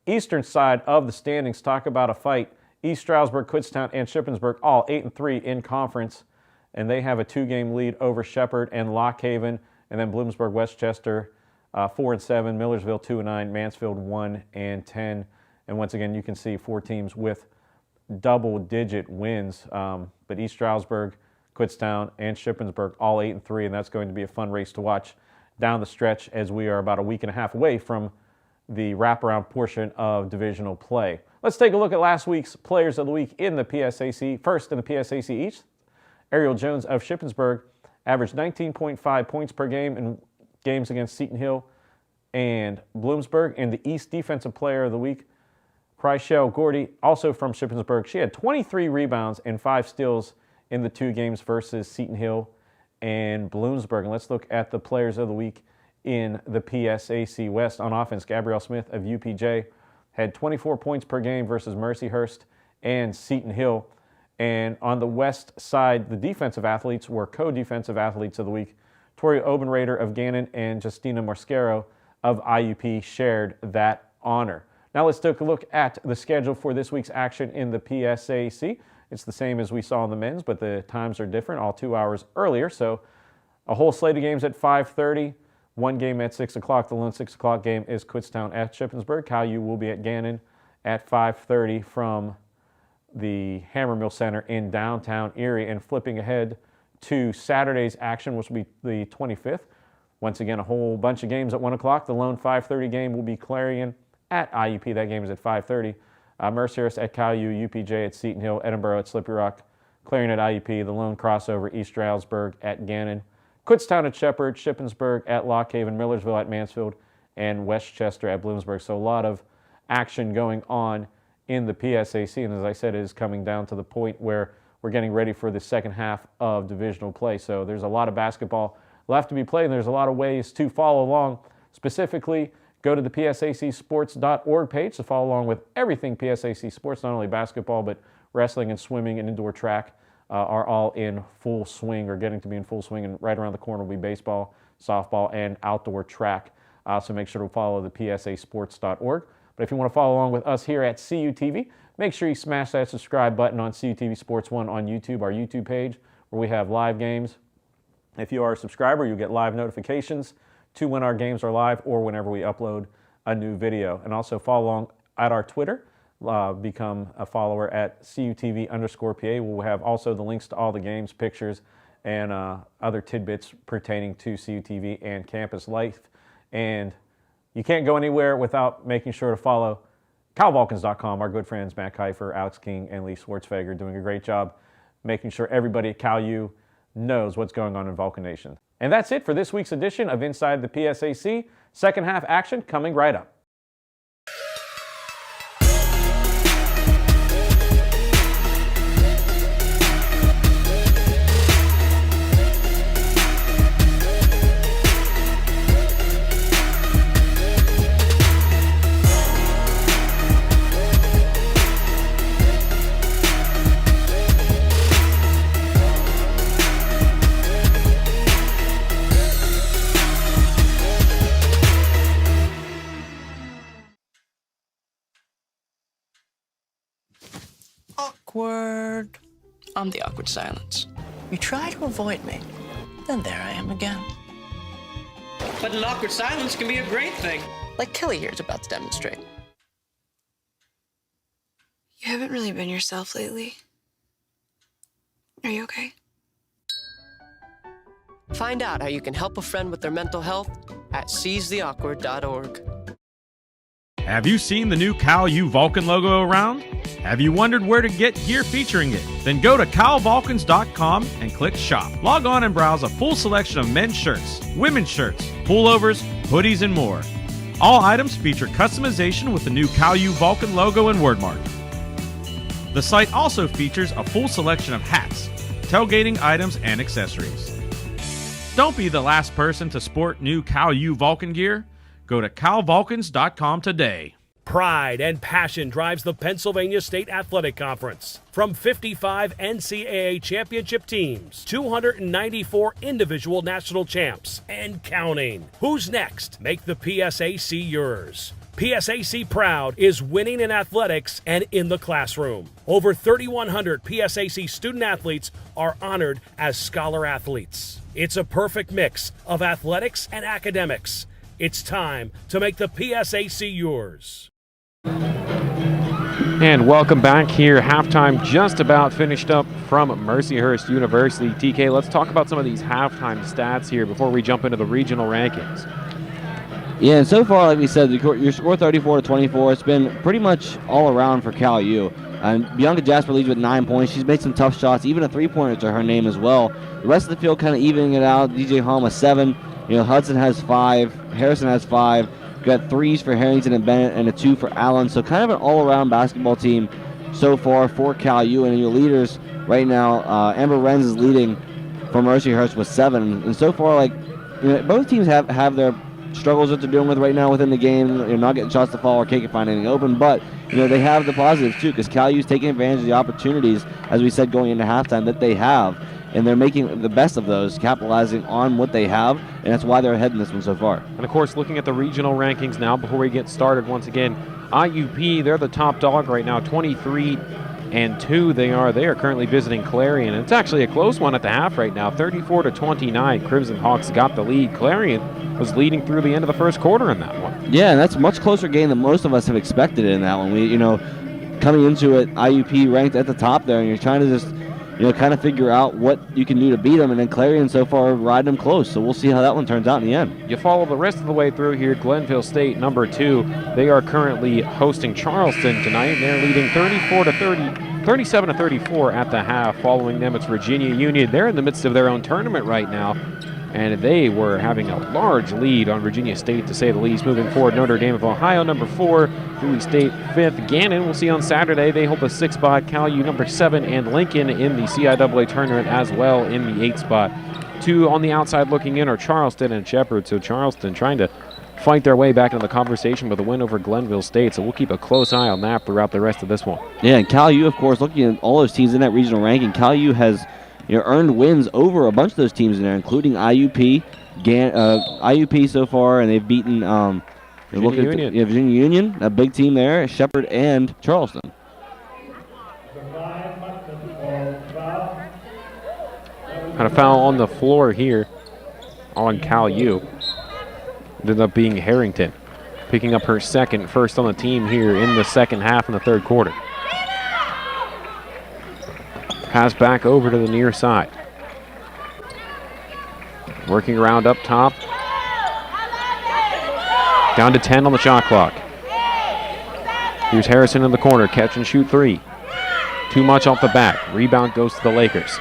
eastern side of the standings, talk about a fight. East Stroudsburg, Kutztown, and Shippensburg all 8-3 in conference, and they have a 2-game lead over Shepherd and Lock Haven, and then Bloomsburg, Westchester 4-7, Millersville 2-9, Mansfield 1-10. And once again, you can see 4 teams with double-digit wins. But East Stroudsburg, Kutztown, and Shippensburg all 8-3, and that's going to be a fun race to watch down the stretch as we are about a week and a half away from the wraparound portion of divisional play. Let's take a look at last week's Players of the Week in the PSAC. First in the PSAC East, Ariel Jones of Shippensburg averaged 19.5 points per game in games against Seton Hill and Bloomsburg. And the East Defensive Player of the Week, Chryshelle Gordy, also from Shippensburg. She had 23 rebounds and 5 steals in the 2 games versus Seton Hill and Bloomsburg. And let's look at the Players of the Week in the PSAC West. On offense, Gabrielle Smith of UPJ had 24 points per game versus Mercyhurst and Seton Hill. And on the West side, the defensive athletes were co-defensive athletes of the week. Tori Obenrader of Gannon and Justina Mosquero of IUP shared that honor. Now let's take a look at the schedule for this week's action in the PSAC. It's the same as we saw in the men's, but the times are different, all 2 hours earlier. So a whole slate of games at 5:30, 1 game at 6 o'clock. The lone 6 o'clock game is Kutztown at Shippensburg. CalU will be at Gannon at 5:30 from the Hammermill Center in downtown Erie. And flipping ahead to Saturday's action, which will be the 25th. Once again, a whole bunch of games at 1 o'clock. The lone 5:30 game will be Clarion at IUP. That game is at 5:30. Mercyhurst at CalU, UPJ at Seton Hill, Edinboro at Slippery Rock, Clarion at IUP. The lone crossover, East Stroudsburg at Gannon, Kutztown at Shepherd, Shippensburg at Lock Haven, Millersville at Mansfield, and Westchester at Bloomsburg. So a lot of action going on in the PSAC. And as I said, it is coming down to the point where we're getting ready for the second half of divisional play. So there's a lot of basketball left to be played, and there's a lot of ways to follow along. Specifically, go to the PSACsports.org page to follow along with everything PSAC sports, not only basketball, but wrestling and swimming and indoor track are all in full swing or getting to be in full swing. And right around the corner will be baseball, softball, and outdoor track. So make sure to follow the PSAsports.org. But if you want to follow along with us here at CUTV, make sure you smash that subscribe button on CUTV Sports 1 on YouTube, our YouTube page, where we have live games. If you are a subscriber, you'll get live notifications to when our games are live or whenever we upload a new video. And also follow along at our Twitter. Become a follower at CUTV_PA. We'll have also the links to all the games, pictures, and other tidbits pertaining to CUTV and campus life. And you can't go anywhere without making sure to follow CalVulcans.com. Our good friends Matt Kiefer, Alex King, and Lee Schwartzfeger doing a great job making sure everybody at CalU knows what's going on in Vulcan Nation. And that's it for this week's edition of Inside the PSAC. Second half action coming right up. Awkward. I'm the awkward silence. You try to avoid me, then there I am again. But an awkward silence can be a great thing. Like Kelly here is about to demonstrate. You haven't really been yourself lately. Are you okay? Find out how you can help a friend with their mental health at seizetheawkward.org. Have you seen the new CalU Vulcan logo around? Have you wondered where to get gear featuring it? Then go to CalVulcans.com and click Shop. Log on and browse a full selection of men's shirts, women's shirts, pullovers, hoodies, and more. All items feature customization with the new CalU Vulcan logo and wordmark. The site also features a full selection of hats, tailgating items, and accessories. Don't be the last person to sport new CalU Vulcan gear. Go to CalVulcans.com today. Pride and passion drives the Pennsylvania State Athletic Conference. From 55 NCAA championship teams, 294 individual national champs, and counting. Who's next? Make the PSAC yours. PSAC Proud is winning in athletics and in the classroom. Over 3,100 PSAC student athletes are honored as scholar athletes. It's a perfect mix of athletics and academics. It's time to make the PSAC yours. And welcome back here. Halftime just about finished up from Mercyhurst University. TK, let's talk about some of these halftime stats here before we jump into the regional rankings. Yeah, and so far, like we said, your score 34-24. It's been pretty much all around for CalU. And Bianca Jasper leads with 9 points. She's made some tough shots, even a three-pointer to her name as well. The rest of the field kind of evening it out. DJ Hall with 7. Hudson has 5. Harrison has 5. We've got 3s for Harrington and Bennett and a 2 for Allen. So kind of an all-around basketball team so far for CalU. And your leaders right now, Amber Renz is leading for Mercyhurst with 7. And so far, both teams have their struggles that they're dealing with right now within the game. You're not getting shots to fall or can't find anything open. But, they have the positives, too, because CalU's taking advantage of the opportunities, as we said, going into halftime that they have. And they're making the best of those, capitalizing on what they have, and that's why they're ahead in this one so far. And, of course, looking at the regional rankings now before we get started once again, IUP, they're the top dog right now, 23-2 they are. They are currently visiting Clarion. It's actually a close one at the half right now, 34-29. Crimson Hawks got the lead. Clarion was leading through the end of the first quarter in that one. Yeah, and that's a much closer game than most of us have expected in that one. Coming into it, IUP ranked at the top there, and you're trying to just kind of figure out what you can do to beat them, and then Clarion so far riding them close. So we'll see how that one turns out in the end. You follow the rest of the way through here. Glenville State, number 2. They are currently hosting Charleston tonight. They're leading 37-34 at the half. Following them, it's Virginia Union. They're in the midst of their own tournament right now, and they were having a large lead on Virginia State, to say the least. Moving forward, Notre Dame of Ohio, number 4. Dewey State, 5th. Gannon, we'll see on Saturday. They hold the 6th spot. CalU, number 7. And Lincoln in the CIAA tournament as well in the 8th spot. 2 on the outside looking in are Charleston and Shepherd. So Charleston trying to fight their way back into the conversation with a win over Glenville State. So we'll keep a close eye on that throughout the rest of this one. Yeah, and CalU, of course, looking at all those teams in that regional ranking, CalU has earned wins over a bunch of those teams in there, including IUP, IUP so far, and they've beaten Virginia Union. Virginia Union, a big team there, Shepherd and Charleston. Had a foul on the floor here on Cal U. Ended up being Harrington, picking up her second, first on the team here in the second half in the third quarter. Pass back over to the near side. Working around up top. Down to 10 on the shot clock. Here's Harrison in the corner, catch and shoot three. Too much off the back. Rebound goes to the Lakers.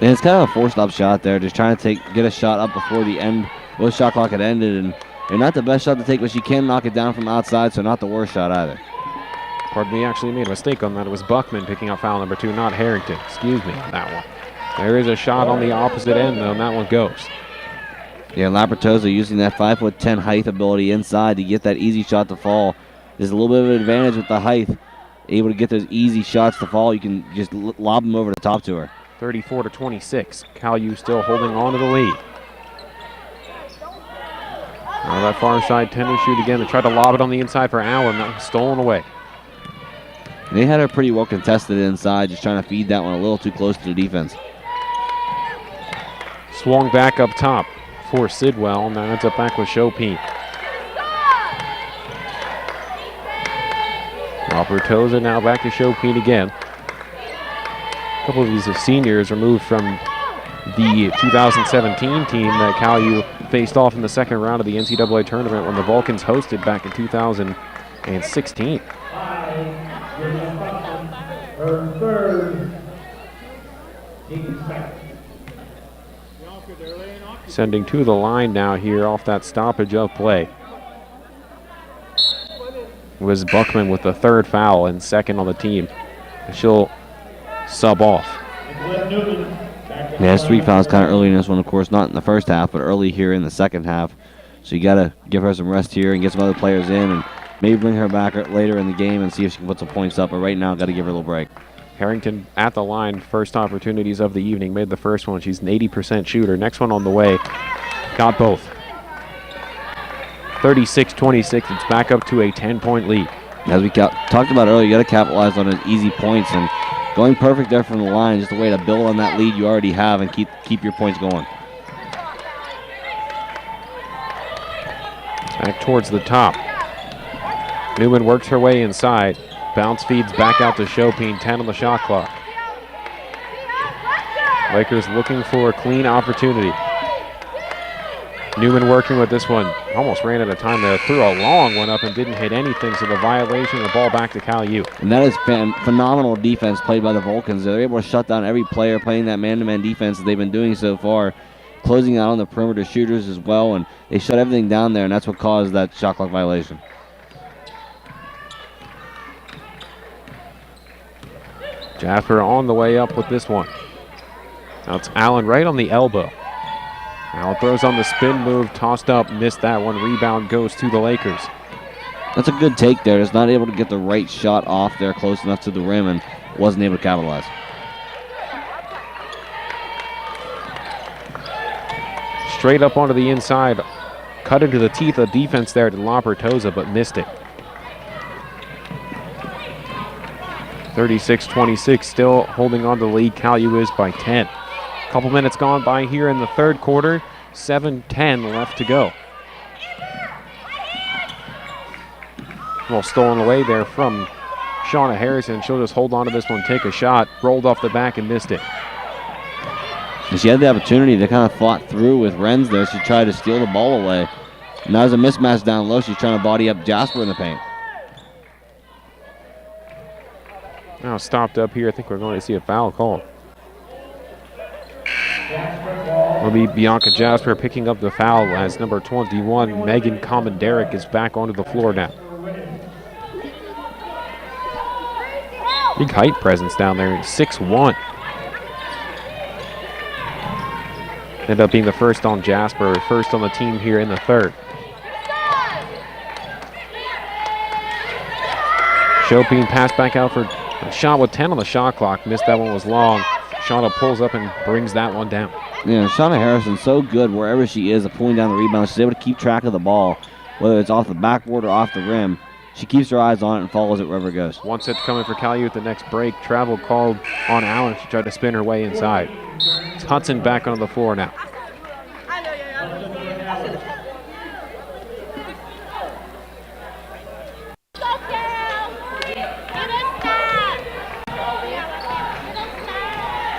And it's kind of a forced-up shot there, just trying to get a shot up before the end. The shot clock had ended, and not the best shot to take, but she can knock it down from outside, so not the worst shot either. Pardon me, actually made a mistake on that. It was Buckman picking up foul number 2, not Harrington. Excuse me on that one. There is a shot on the opposite end, though, and that one goes. Yeah, Labratosa using that 5'10" height ability inside to get that easy shot to fall. There's a little bit of an advantage with the height. Able to get those easy shots to fall. You can just lob them over the top to her. 34-26. Cal U still holding on to the lead. Now that far side tender shoot again. They tried to lob it on the inside for Allen. That was stolen away. They had her pretty well contested inside, just trying to feed that one a little too close to the defense. Swung back up top for Sidwell. Now ends up back with Chopin. Toza now back to Chopin again. A couple of these seniors removed from the 2017 team that Cal U faced off in the second round of the NCAA tournament when the Vulcans hosted back in 2016. Sending to the line now here off that stoppage of play was Buckman with the third foul and second on the team. She'll sub off. Yeah, 3 fouls kind of early in this one, of course, not in the first half, but early here in the second half. So you got to give her some rest here and get some other players in and maybe bring her back later in the game and see if she can put some points up. But right now, got to give her a little break. Harrington at the line, first opportunities of the evening. Made the first one. She's an 80% shooter. Next one on the way. Got both. 36-26. It's back up to a 10-point lead. As we talked about earlier, you got to capitalize on those easy points, and going perfect there from the line, just a way to build on that lead you already have and keep your points going. Back towards the top. Newman works her way inside. Bounce feeds back out to Chopin, 10 on the shot clock. Lakers looking for a clean opportunity. Newman working with this one. Almost ran out of time there. Threw a long one up and didn't hit anything, so the violation, the ball back to Cal U. And that is phenomenal defense played by the Vulcans. They're able to shut down every player playing that man-to-man defense that they've been doing so far, closing out on the perimeter shooters as well, and they shut everything down there, and that's what caused that shot clock violation. Jasper on the way up with this one. Now it's Allen right on the elbow. Allen throws on the spin move, tossed up, missed that one. Rebound goes to the Lakers. That's a good take there. Just not able to get the right shot off there close enough to the rim and wasn't able to capitalize. Straight up onto the inside. Cut into the teeth of defense there to Labratosa, but missed it. 36-26, still holding on to the lead. Cal U is by 10. Couple minutes gone by here in the third quarter. 7:10 left to go. Well, stolen away there from Shauna Harrison. She'll just hold on to this one, take a shot. Rolled off the back and missed it. And she had the opportunity to kind of fought through with Renz there. She tried to steal the ball away. Now there's a mismatch down low. She's trying to body up Jasper in the paint. Now stopped up here. I think we're going to see a foul call. Will be Bianca Jasper picking up the foul as number 21, Megan Comanderic, is back onto the floor now. Big height presence down there, 6'1". Ended up being the first on Jasper, first on the team here in the third. Chopin pass back out for a shot with 10 on the shot clock. Missed that one, was long. Shauna pulls up and brings that one down. Yeah, Shauna Harrison's so good wherever she is at pulling down the rebound. She's able to keep track of the ball, whether it's off the backboard or off the rim. She keeps her eyes on it and follows it wherever it goes. One set coming for Cal U at the next break. Travel called on Allen. She tried to spin her way inside. Hudson back on the floor now.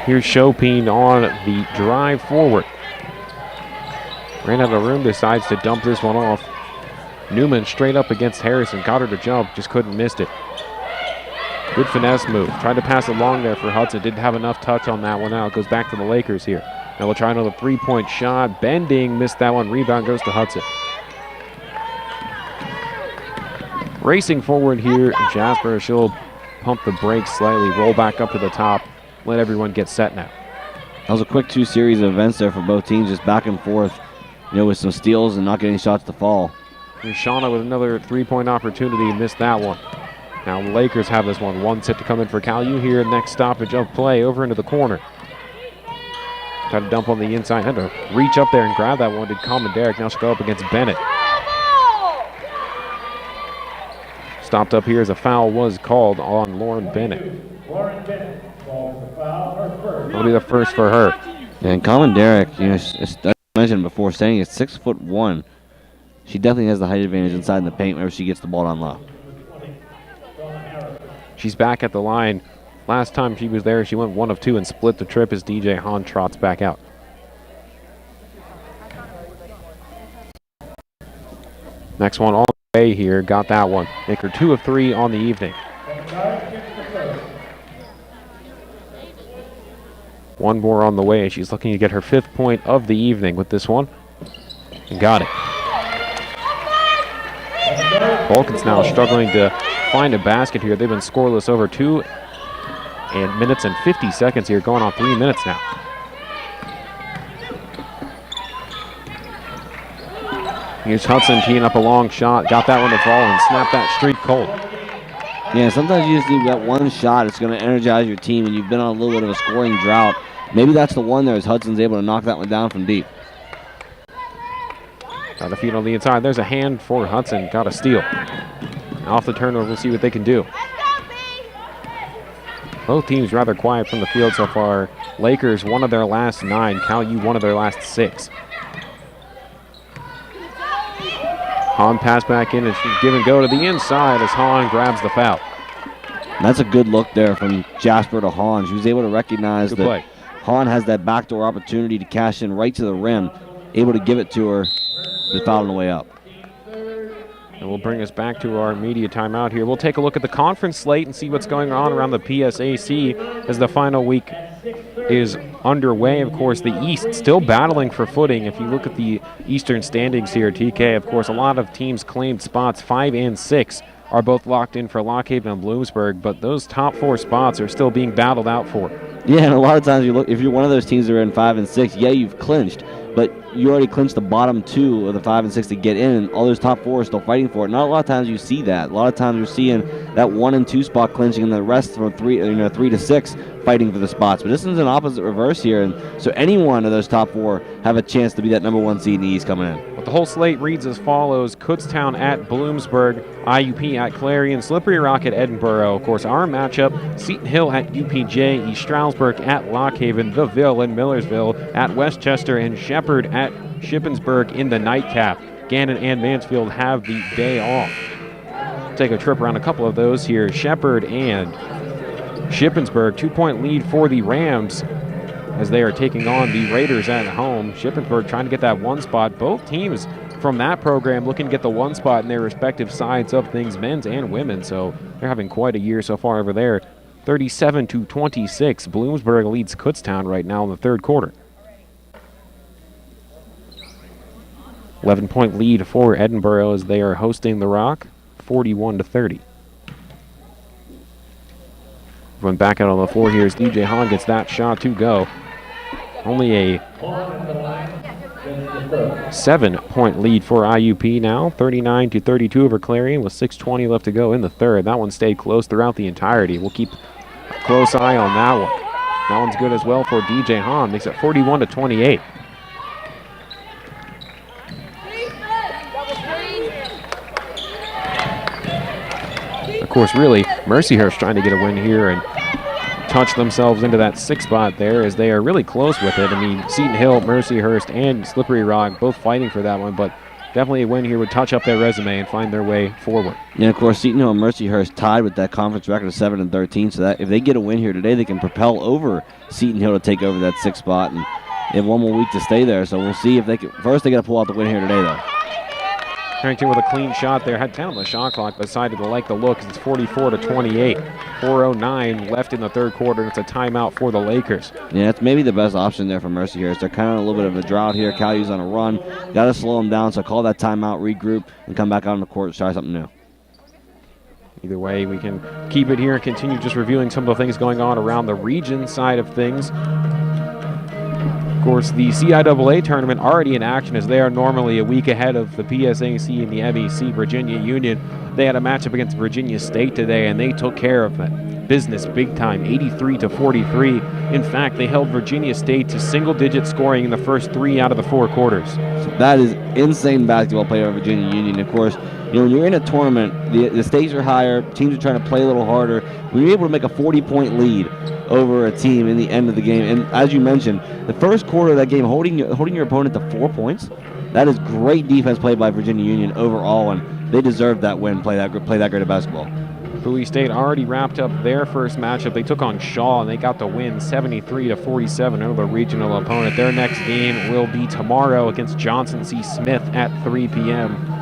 Here's Chopin on the drive forward. Ran out of room, decides to dump this one off. Newman straight up against Harrison, got her to jump, just couldn't miss it. Good finesse move. Tried to pass it long there for Hudson, didn't have enough touch on that one out. Goes back to the Lakers here. Now we'll try another three-point shot. Bending, missed that one. Rebound goes to Hudson. Racing forward here, Jasper. She'll pump the brakes slightly, roll back up to the top, let everyone get set now. That was a quick 2 series of events there for both teams, just back and forth, with some steals and not getting shots to fall. Here's Shauna with another three-point opportunity, missed that one. Now the Lakers have this one. One set to come in for Cal U here. Next stoppage of play over into the corner. Tried to dump on the inside. Had to reach up there and grab that one. Did Common Derrick. Now she'll go up against Bennett. Stopped up here as a foul was called on Lauren Bennett. That'll be the first for her. Yeah, and Common Derrick, as I mentioned before, standing at 6'1", she definitely has the height advantage inside in the paint whenever she gets the ball on low. She's back at the line. Last time she was there, she went 1 of 2 and split the trip as DJ Hahn trots back out. Next one all the way here, got that one. Make her 2 of 3 on the evening. One more on the way. She's looking to get her 5th point of the evening with this one. And got it. Vulcan's now struggling to find a basket here. They've been scoreless over 2 minutes and 50 seconds here, going on 3 minutes now. Here's Hudson teeing up a long shot. Got that one to fall and snap that streak cold. Yeah, sometimes you just need that one shot. It's going to energize your team, and you've been on a little bit of a scoring drought. Maybe that's the one there as Hudson's able to knock that one down from deep. Got a feed on the inside. There's a hand for Hudson. Got a steal. Off the turnover, we'll see what they can do. Both teams rather quiet from the field so far. Lakers, 1 of their last 9. Cal U, 1 of their last 6. Hahn pass back in and she give and go to the inside as Hahn grabs the foul. That's a good look there from Jasper to Hahn. She was able to recognize good that play. Hahn has that backdoor opportunity to cash in right to the rim, able to give it to her, the foul on the way up. And we'll bring us back to our media timeout here. We'll take a look at the conference slate and see what's going on around the PSAC as the final week is underway. Of course, the East still battling for footing. If you look at the Eastern standings here, TK, of course, a lot of teams claimed spots. 5 and 6 are both locked in for Lock Haven and Bloomsburg, but those top 4 spots are still being battled out for. Yeah, and a lot of times you look, if you're one of those teams that are in 5 and 6, yeah, you've clinched, but you already clinched the bottom 2 of the 5 and 6 to get in, and all those top 4 are still fighting for it. Not a lot of times you see that. A lot of times you're seeing that 1 and 2 spot clinching, and the rest from 3 to 6 fighting for the spots. But this is an opposite reverse here, and so any one of those top 4 have a chance to be that number 1 seed in the East coming in. But the whole slate reads as follows: Kutztown at Bloomsburg, IUP at Clarion, Slippery Rock at Edinburgh. Of course, our matchup: Seton Hill at UPJ, East Stroudsburg at Lock Haven, The Ville and Millersville at Westchester, and Shepherd at Shippensburg in the nightcap. Gannon and Mansfield have the day off. Take a trip around a couple of those here. Shepherd and Shippensburg, 2-point lead for the Rams as they are taking on the Raiders at home. Shippensburg trying to get that 1 spot. Both teams from that program looking to get the 1 spot in their respective sides of things, men's and women, so they're having quite a year so far over there. 37-26. Bloomsburg leads Kutztown right now in the 3rd quarter. 11-point lead for Edinburgh as they are hosting the Rock, 41-30. Run back out on the floor here as DJ Hahn gets that shot to go. Only a 7-point lead for IUP now, 39-32 over Clarion with 6:20 left to go in the 3rd. That one stayed close throughout the entirety. We'll keep a close eye on that one. That one's good as well for DJ Hahn. Makes it 41-28. Of course, really, Mercyhurst trying to get a win here, and touch themselves into that 6th spot there, as they are really close with it. I mean, Seton Hill, Mercyhurst, and Slippery Rock both fighting for that one, but definitely a win here would touch up their resume and find their way forward. Yeah, of course, Seton Hill and Mercyhurst tied with that conference record of 7-13, so that if they get a win here today, they can propel over Seton Hill to take over that 6th spot, and they have one more week to stay there, so we'll see if they can. First, they got to pull out the win here today, though. Harrington with a clean shot there, had 10 on the shot clock, decided to like the look. It's 44-28. 4:09 left in the 3rd quarter, and it's a timeout for the Lakers. Yeah, it's maybe the best option there for Mercyhurst. They're kind of a little bit of a drought here. Cal U's on a run. Got to slow them down, so call that timeout, regroup, and come back out on the court and try something new. Either way, we can keep it here and continue just reviewing some of the things going on around the region side of things. Of course, the CIAA tournament already in action, as they are normally a week ahead of the PSAC and the MEC. Virginia Union, they had a matchup against Virginia State today, and they took care of that business big time, 83-43. In fact, they held Virginia State to single-digit scoring in the first 3 out of the 4 quarters. So that is insane basketball play by Virginia Union. Of course, when you're in a tournament, the stakes are higher, teams are trying to play a little harder. When you're able to make a 40-point lead over a team in the end of the game, and as you mentioned, the first quarter of that game, holding your opponent to 4 points, that is great defense played by Virginia Union overall, and they deserve that win, play that great of basketball. Bowie State already wrapped up their first matchup. They took on Shaw, and they got the win 73-47 over the regional opponent. Their next game will be tomorrow against Johnson C. Smith at 3 p.m.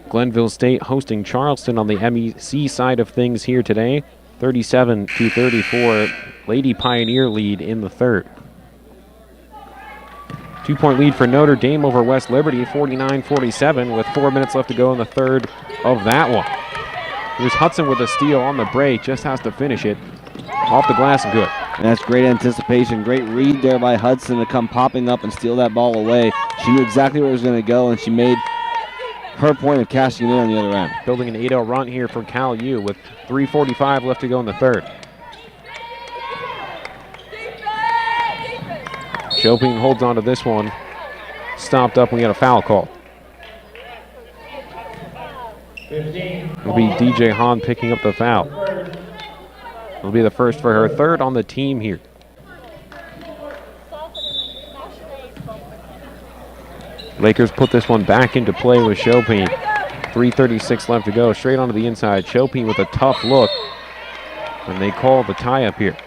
Glenville State hosting Charleston on the MEC side of things here today. 37-34, Lady Pioneer lead in the 3rd. 2-point lead for Notre Dame over West Liberty, 49-47, with 4 minutes left to go in the 3rd of that one. Here's Hudson with a steal on the break, just has to finish it. Off the glass and good. And that's great anticipation, great read there by Hudson to come popping up and steal that ball away. She knew exactly where it was going to go, and she made her point of cashing in on the other end. Building an 8-0 run here for Cal U with 3:45 left to go in the 3rd. Chopin holds on to this one. Stopped up, we got a foul call. It'll be DJ Hahn picking up the foul. It'll be the first for her, 3rd on the team here. Lakers put this one back into play with Chopin. 3:36 left to go, straight onto the inside. Chopin with a tough look, and they call the tie-up here.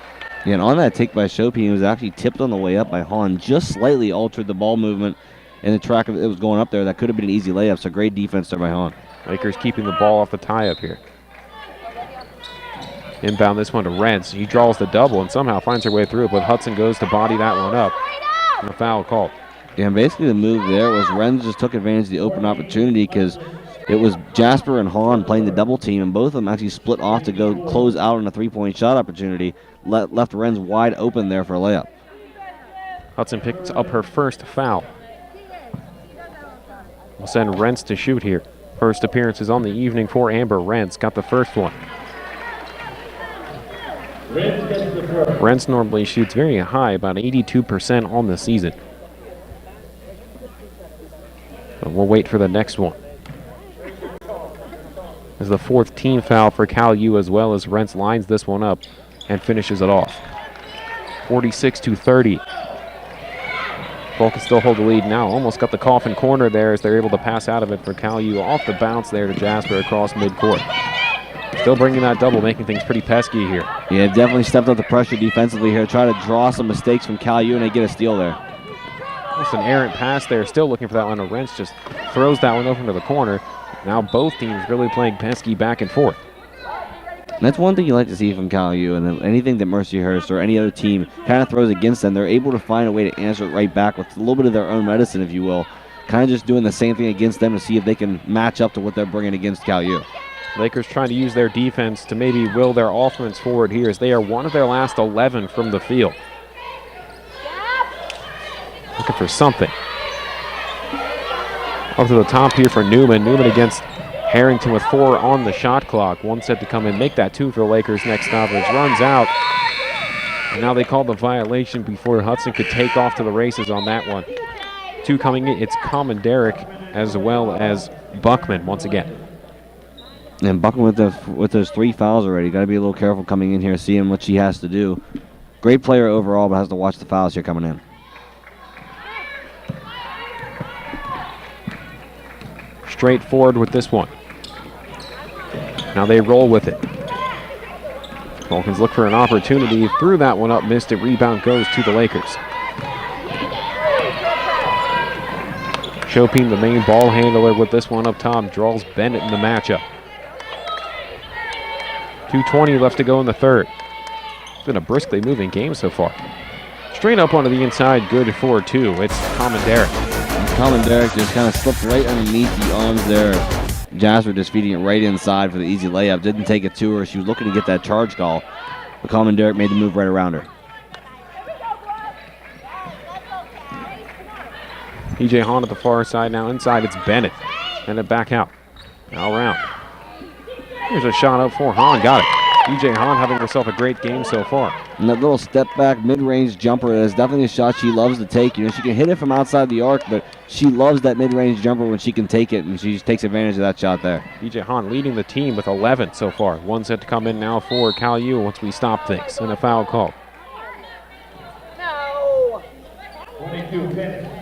Yeah, and on that take by Chopin, it was actually tipped on the way up by Hahn, just slightly altered the ball movement in the track of it was going up there. That could have been an easy layup, so great defense there by Hahn. Lakers keeping the ball off the tie-up here. Inbound this one to Rents. He draws the double and somehow finds her way through it, but Hudson goes to body that one up. And a foul called. Yeah, and basically the move there was Renz just took advantage of the open opportunity because it was Jasper and Hahn playing the double team, and both of them actually split off to go close out on a 3-point shot opportunity. Left Renz wide open there for a layup. Hudson picks up her first foul. We'll send Rents to shoot here. First appearances on the evening for Amber Rents. Got the first one. Rents normally shoots very high, about 82% on the season. But we'll wait for the next one. This is the 4th team foul for Cal U, as well as Rents lines this one up and finishes it off. 46-30. Vulcan still hold the lead now. Almost got the coffin corner there as they're able to pass out of it for Cal U. Off the bounce there to Jasper across midcourt. Still bringing that double, making things pretty pesky here. Yeah, definitely stepped up the pressure defensively here. Try to draw some mistakes from Cal U, and they get a steal there. Just an errant pass there. Still looking for that one. Rents just throws that one open to the corner. Now both teams really playing pesky back and forth. And that's one thing you like to see from Cal U, and anything that Mercyhurst or any other team kind of throws against them, they're able to find a way to answer it right back with a little bit of their own medicine, if you will. Kind of just doing the same thing against them to see if they can match up to what they're bringing against Cal U. Lakers trying to use their defense to maybe will their offense forward here, as they are one of their last 11 from the field. Looking for something. Up to the top here for Newman. Newman against Harrington with 4 on the shot clock. 1 set to come in, make that 2 for the Lakers. Next stoppage runs out. And now they call the violation before Hudson could take off to the races on that one. 2 coming in, it's Common Derrick as well as Buckman once again. And Buckman with those 3 fouls already. Got to be a little careful coming in here, seeing what she has to do. Great player overall, but has to watch the fouls here coming in. Straightforward with this one. Now they roll with it. Vulcans look for an opportunity. Threw that one up, missed it. Rebound goes to the Lakers. Chopin, the main ball handler, with this one up top, draws Bennett in the matchup. 2:20 left to go in the third. It's been a briskly moving game so far. Straight up onto the inside, good for 2. It's Common Derrick. Common Derrick just kind of slipped right underneath the arms there. Jasper just feeding it right inside for the easy layup. Didn't take it to her. She was looking to get that charge call. But Common Derrick made the move right around her. PJ Hahn at the far side. Now inside, it's Bennett. Bennett back out. Now around. Here's a shot up for Hahn. Got it. PJ Hahn having herself a great game so far. And that little step back mid-range jumper is definitely a shot she loves to take. You know, she can hit it from outside the arc, but she loves that mid-range jumper when she can take it, and she just takes advantage of that shot there. PJ Hahn leading the team with 11 so far. One set to come in now for Cal U once we stop things. And a foul call.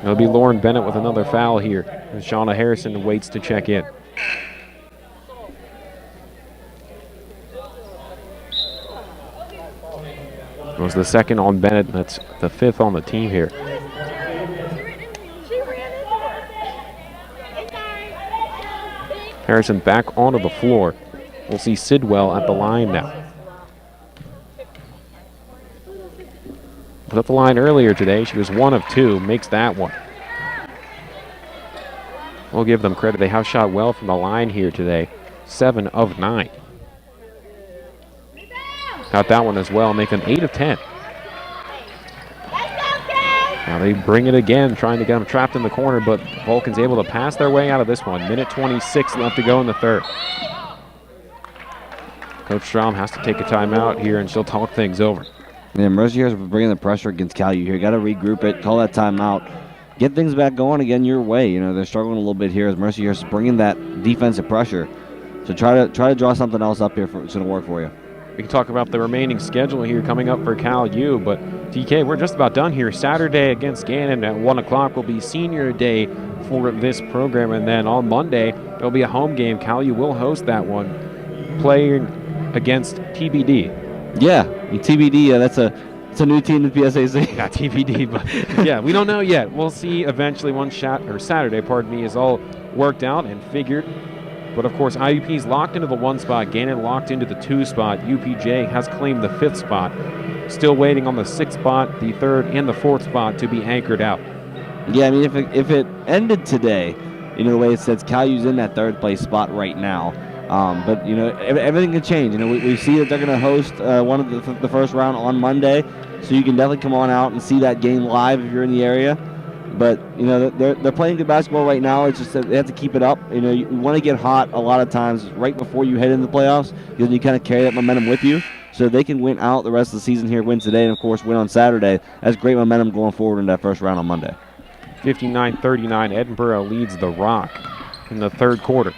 It'll be Lauren Bennett with another foul here. And Shauna Harrison waits to check in. It was the second on Bennett. That's the 5th on the team here. Harrison back onto the floor. We'll see Sidwell at the line now. Was at the line earlier today. She was 1 of 2, makes that one. We'll give them credit. They have shot well from the line here today. 7 of 9. Got that one as well, make them 8 of 10. Now they bring it again, trying to get them trapped in the corner, but Vulcan's able to pass their way out of this one. Minute 26 left to go in the third. Coach Strom has to take a timeout here, and she'll talk things over. Yeah, Mercyhurst bringing the pressure against Cal U here. Got to regroup it, call that timeout, get things back going again your way. You know, they're struggling a little bit here as Mercyhurst is bringing that defensive pressure. So try to draw something else up here. It's going to work for you. We can talk about the remaining schedule here coming up for Cal U, but TK, we're just about done here. Saturday against Gannon at 1 o'clock will be senior day for this program, and then on Monday there'll be a home game. Cal U will host that one, playing against TBD. Yeah, TBD. That's a new team in PSAC. Yeah, TBD, but yeah, we don't know yet. We'll see eventually once Saturday, is all worked out and figured. But of course, IUP's locked into the 1 spot. Gannon locked into the 2 spot. UPJ has claimed the 5th spot. Still waiting on the 6th spot, the 3rd, and the 4th spot to be anchored out. Yeah, I mean, if it ended today, you know, the way it says, Cal U's in that 3rd place spot right now. But, you know, everything can change. You know, we see that they're going to host one of the first round on Monday. So you can definitely come on out and see that game live if you're in the area. But, you know, they're playing good basketball right now. It's just that they have to keep it up. You know, you want to get hot a lot of times right before you head into the playoffs because you kind of carry that momentum with you. So they can win out the rest of the season here, win today, and, of course, win on Saturday. That's great momentum going forward in that first round on Monday. 59-39, Edinburgh leads the Rock in the 3rd quarter.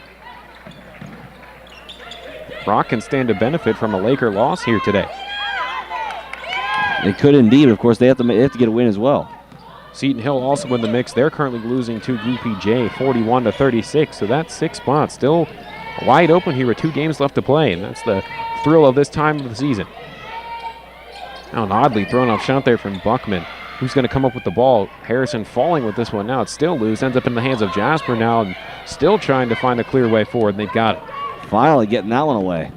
Rock can stand to benefit from a Laker loss here today. They could indeed. Of course, they have to get a win as well. Seton Hill also in the mix. They're currently losing to UPJ 41-36, so that 6th spot still wide open here with 2 games left to play, and that's the thrill of this time of the season. Now an oddly thrown off shot there from Buckman. Who's going to come up with the ball? Harrison falling with this one. Now it's still loose. Ends up in the hands of Jasper now, and still trying to find a clear way forward, and they've got it. Finally getting that one away.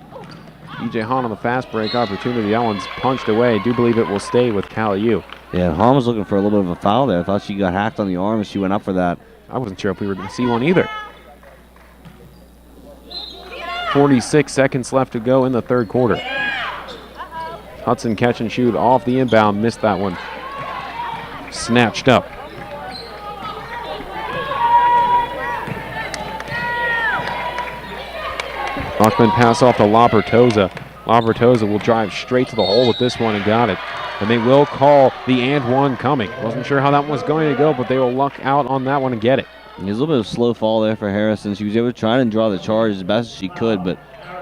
EJ Hahn on the fast break opportunity. That one's punched away. I do believe it will stay with Cal U. Yeah, Hahn was looking for a little bit of a foul there. I thought she got hacked on the arm and she went up for that. I wasn't sure if we were going to see one either. 46 seconds left to go in the 3rd quarter. Hudson catch and shoot off the inbound. Missed that one. Snatched up. Buckman pass off to Labertoza. Labertoza will drive straight to the hole with this one and got it. And they will call the and one coming. Wasn't sure how that one was going to go, but they will luck out on that one and get it. There's a little bit of slow fall there for Harrison. She was able to try and draw the charge as best as she could, but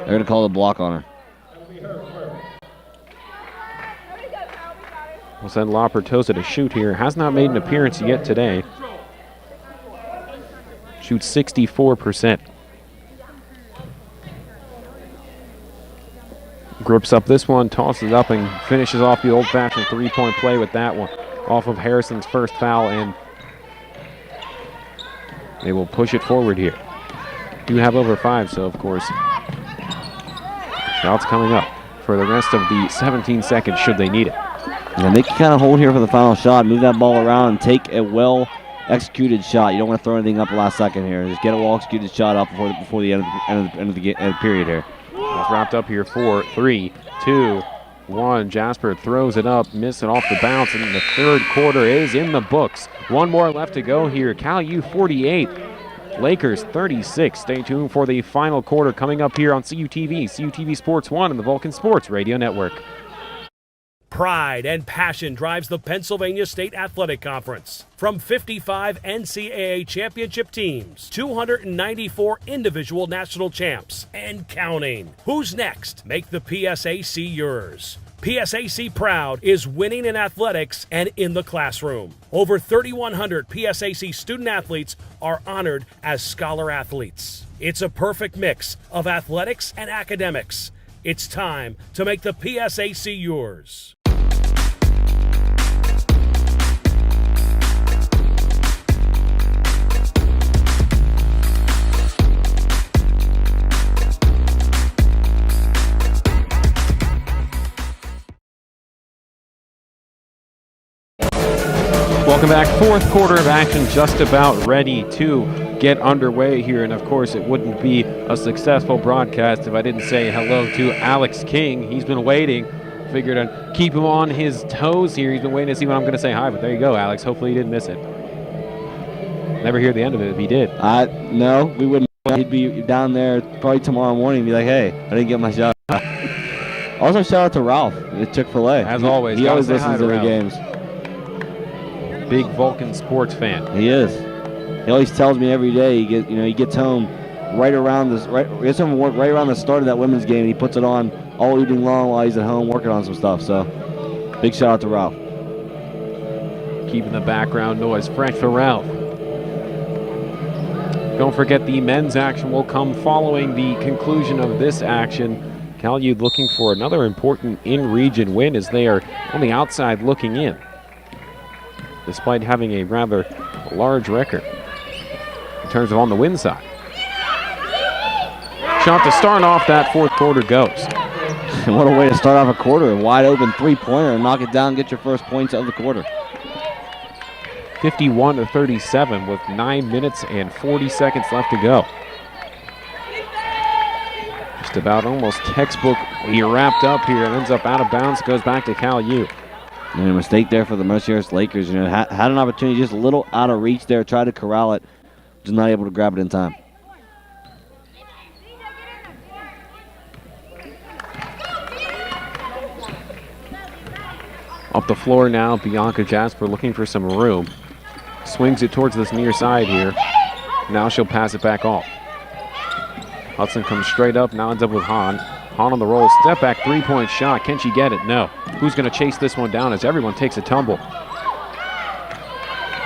They're going to call the block on her. We'll send La Pertosa to shoot here. Has not made an appearance yet today. Shoots 64%. Grips up this one, tosses up, and finishes off the old-fashioned three-point play with that one. Off of Harrison's first foul, and they will push it forward here. Do have over 5, so of course, shots coming up for the rest of the 17 seconds should they need it. And they can kind of hold here for the final shot, move that ball around, and take a well-executed shot. You don't want to throw anything up the last second here. Just get a well-executed shot up before the end of the period here. It's wrapped up here. 4, 3, 2, 1. Jasper throws it up, missed it off the bounce, and the third quarter is in the books. One more left to go here. Cal U 48, Lakers 36. Stay tuned for the final quarter coming up here on CUTV, CUTV Sports 1 and the Vulcan Sports Radio Network. Pride and passion drives the Pennsylvania State Athletic Conference. From 55 NCAA championship teams, 294 individual national champs, and counting. Who's next? Make the PSAC yours. PSAC Proud is winning in athletics and in the classroom. Over 3,100 PSAC student athletes are honored as scholar athletes. It's a perfect mix of athletics and academics. It's time to make the PSAC yours. Welcome back. Fourth quarter of action just about ready to get underway here. And of course, it wouldn't be a successful broadcast if I didn't say hello to Alex King. He's been waiting. Figured I'd keep him on his toes here. He's been waiting to see when I'm going to say hi. But there you go, Alex. Hopefully you didn't miss it. Never hear the end of it if he did. No, we wouldn't. He'd be down there probably tomorrow morning and be like, hey, I didn't get my shot. Also, shout out to Ralph at Chick-fil-A. As always. He always listens to the games. Big Vulcan sports fan. He is. He always tells me every day he gets home right around the start of that women's game, and he puts it on all evening long while he's at home working on some stuff. So big shout out to Ralph. Keeping the background noise fresh for Ralph. Don't forget the men's action will come following the conclusion of this action. Cal U looking for another important in-region win as they are on the outside looking in, despite having a rather large record in terms of on the win side. Shot to start off that fourth quarter goes. What a way to start off a quarter. A wide open three-pointer and knock it down, get your first points of the quarter. 51-37 with 9 minutes and 40 seconds left to go. Just about almost textbook wrapped up here. It ends up out of bounds, goes back to Cal U. And a mistake there for the Mercyhurst Lakers. Had an opportunity, just a little out of reach there, tried to corral it, just not able to grab it in time. Up the floor now, Bianca Jasper looking for some room. Swings it towards this near side here. Now she'll pass it back off. Hudson comes straight up, now ends up with Hahn. Hahn on the roll, step back, three-point shot. Can she get it? No. Who's going to chase this one down as everyone takes a tumble?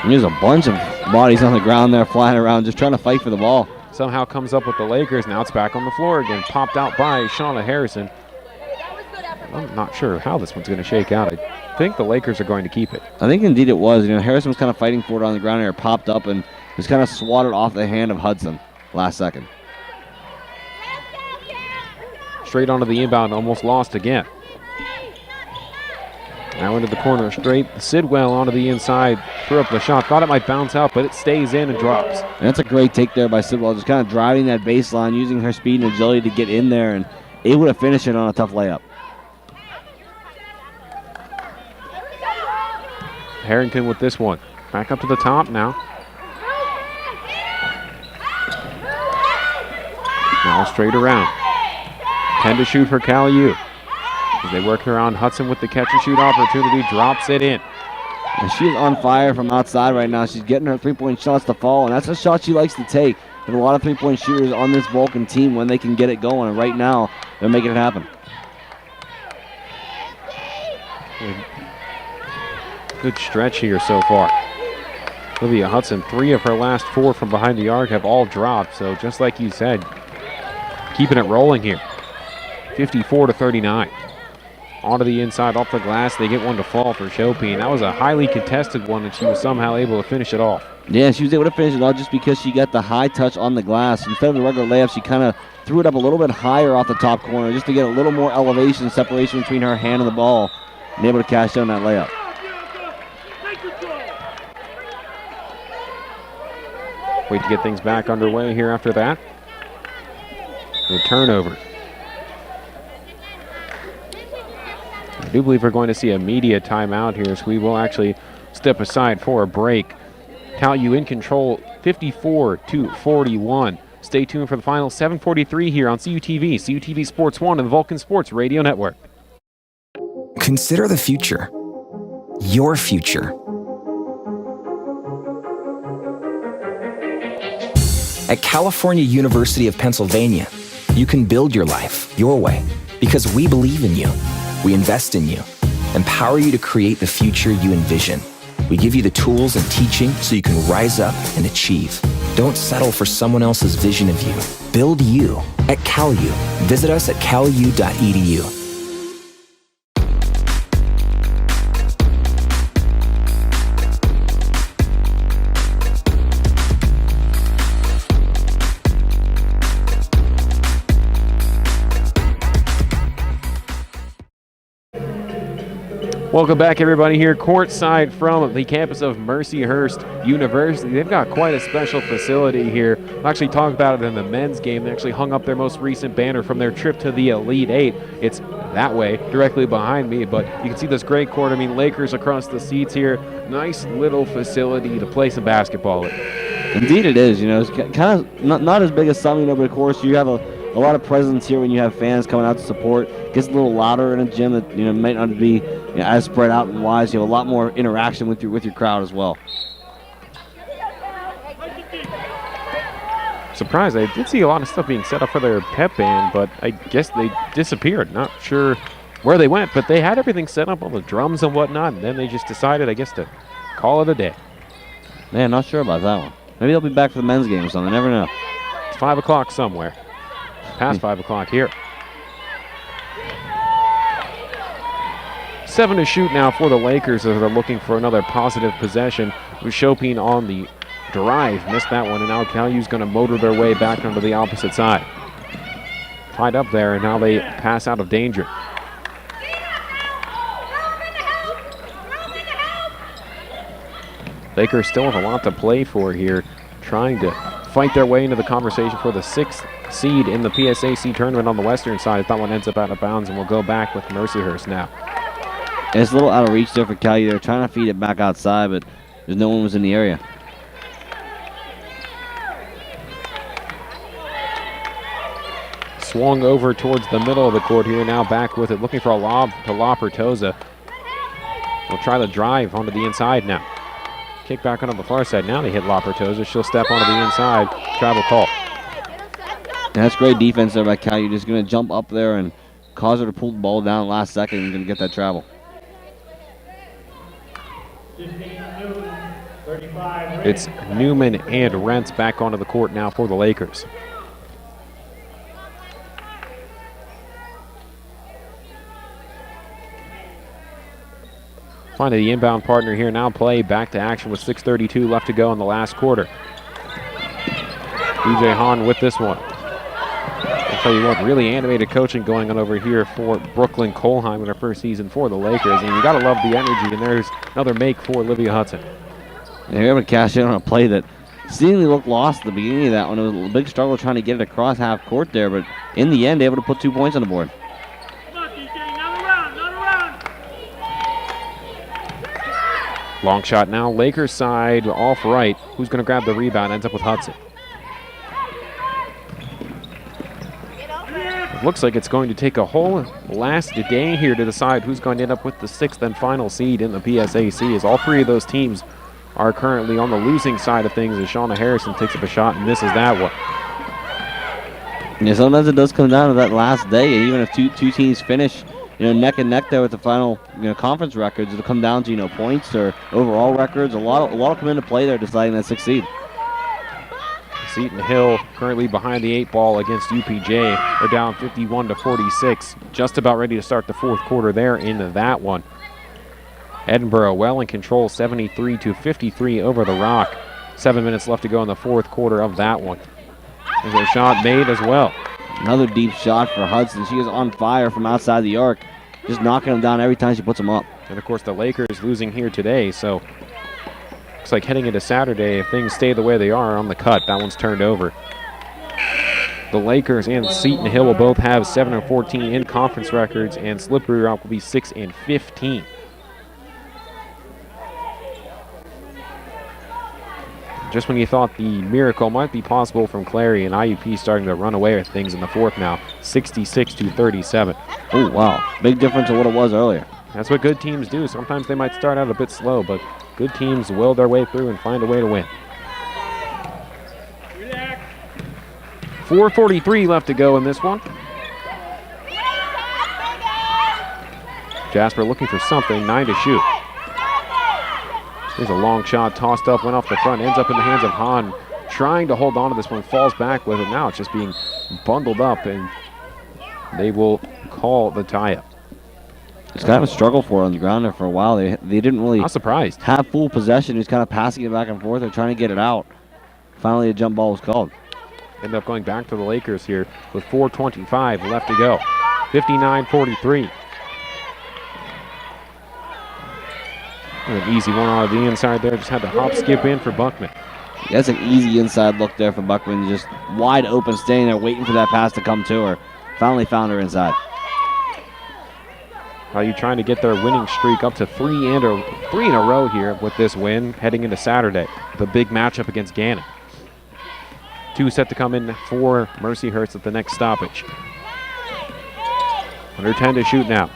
And there's a bunch of bodies on the ground there flying around just trying to fight for the ball. Somehow comes up with the Lakers. Now it's back on the floor again. Popped out by Shauna Harrison. I'm not sure how this one's going to shake out. I think the Lakers are going to keep it. I think indeed it was. Harrison was kind of fighting for it on the ground here, popped up and just kind of swatted off the hand of Hudson last second. Straight onto the inbound, almost lost again. Now into the corner straight. Sidwell onto the inside, threw up the shot. Thought it might bounce out, but it stays in and drops. And that's a great take there by Sidwell, just kind of driving that baseline, using her speed and agility to get in there and able to finish it on a tough layup. Harrington with this one. Back up to the top now. Now straight around. 10 to shoot for Cal U. As they work around Hudson with the catch and shoot opportunity, drops it in. And she is on fire from outside right now. She's getting her three-point shots to fall, and that's a shot she likes to take. There's a lot of three-point shooters on this Vulcan team when they can get it going, and right now they're making it happen. Good stretch here so far. Olivia Hudson, 3 of her last 4 from behind the arc have all dropped. So just like you said, keeping it rolling here. 54-39. Onto the inside, off the glass. They get one to fall for Chopin. That was a highly contested one, and she was somehow able to finish it off. Yeah, she was able to finish it off just because she got the high touch on the glass. Instead of the regular layup, she kind of threw it up a little bit higher off the top corner just to get a little more elevation, separation between her hand and the ball, and able to cash in that layup. Wait to get things back underway here after that. The turnover. I do believe we're going to see a media timeout here, so we will actually step aside for a break. Cal U in control, 54-41. Stay tuned for the final 7:43 here on CUTV, CUTV Sports 1 and the Vulcan Sports Radio Network. Consider the future. Your future. At California University of Pennsylvania, you can build your life your way because we believe in you. We invest in you, empower you to create the future you envision. We give you the tools and teaching so you can rise up and achieve. Don't settle for someone else's vision of you. Build you at CalU. Visit us at calu.edu. Welcome back, everybody, here courtside from the campus of Mercyhurst University. They've got quite a special facility here. I'll actually talk about it in the men's game. They actually hung up their most recent banner from their trip to the Elite Eight. It's that way, directly behind me, but you can see this great court. I mean, Lakers across the seats here. Nice little facility to play some basketball in. Indeed it is. You know, it's kind of not as big as some, you know, but of course you have a lot of presence here when you have fans coming out to support. It gets a little louder in a gym that, you know, might not be, you know, as spread out and wise. You have a lot more interaction with your crowd as well. Surprised, I did see a lot of stuff being set up for their pep band, but I guess they disappeared. Not sure where they went, but they had everything set up, all the drums and whatnot, and then they just decided, I guess, to call it a day. Man, not sure about that one. Maybe they'll be back for the men's game or something. Never know. It's 5 o'clock somewhere. Past 5 o'clock here. 7 to shoot now for the Lakers as they're looking for another positive possession. With Chopin on the drive, missed that one, and now CalU's going to motor their way back onto the opposite side. Tied up there, and now they pass out of danger. Lakers still have a lot to play for here, trying to fight their way into the conversation for the 6th seed in the PSAC tournament on the western side. That one ends up out of bounds, and we'll go back with Mercyhurst now. And it's a little out of reach there for CalU. They're trying to feed it back outside, but there's no one was in the area. Swung over towards the middle of the court here, now back with it, looking for a lob to La Pertosa. We'll try the drive onto the inside now. Kick back onto the far side. Now they hit La Pertosa. She'll step onto the inside. Travel call. That's great defense there by CalU. Just going to jump up there and cause her to pull the ball down last second and going to get that travel. It's Newman and Rentz back onto the court now for the Lakers. Finding the inbound partner here, now play back to action with 6:32 left to go in the last quarter. DJ Hahn with this one. I'll tell you what, really animated coaching going on over here for Brooklyn Kohlheim in her first season for the Lakers. And you got to love the energy, and there's another make for Olivia Hudson. And they're able to cash in on a play that seemingly looked lost at the beginning of that one. It was a big struggle trying to get it across half court there, but in the end, able to put 2 points on the board. Long shot now, Lakers side off right. Who's going to grab the rebound? Ends up with Hudson. It looks like it's going to take a whole last day here to decide who's going to end up with the 6th and final seed in the PSAC, as all 3 of those teams are currently on the losing side of things as Shauna Harrison takes up a shot and misses that one. Yeah, sometimes it does come down to that last day, and even if two teams finish, neck and neck there with the final, conference records, it'll come down to, points or overall records. A lot will come into play there deciding that sixth seed. Seton Hill currently behind the 8 ball against UPJ. They're down 51-46, just about ready to start the fourth quarter there in that one. Edinburgh well in control, 73-53 over the Rock. 7 minutes left to go in the fourth quarter of that one. There's a shot made as well. Another deep shot for Hudson. She is on fire from outside the arc, just knocking them down every time she puts them up. And of course the Lakers losing here today, so looks like heading into Saturday, if things stay the way they are on the cut, that one's turned over. The Lakers and Seton Hill will both have 7-14 in conference records, and Slippery Rock will be 6-15. Just when you thought the miracle might be possible from Clary, and IUP starting to run away with things in the fourth now, 66-37. Oh, wow. Big difference of what it was earlier. That's what good teams do. Sometimes they might start out a bit slow, but good teams will their way through and find a way to win. 4:43 left to go in this one. Jasper looking for something, 9 to shoot. There's a long shot tossed up, went off the front, ends up in the hands of Hahn. Trying to hold on to this one, falls back with it. Now it's just being bundled up, and they will call the tie-up. It's kind of a struggle for her on the ground there for a while. They didn't really Not surprised. have full possession. Just kind of passing it back and forth. They're trying to get it out. Finally, a jump ball was called. End up going back to the Lakers here with 4:25 left to go. 59-43. An easy one out of the inside there. Just had to hop skip in for Buckman. That's an easy inside look there for Buckman. Just wide open, staying there, waiting for that pass to come to her. Finally found her inside. You trying to get their winning streak up to three in a row here with this win heading into Saturday. The big matchup against Gannon. 2 set to come in for Mercyhurst at the next stoppage. Under 10 to shoot now.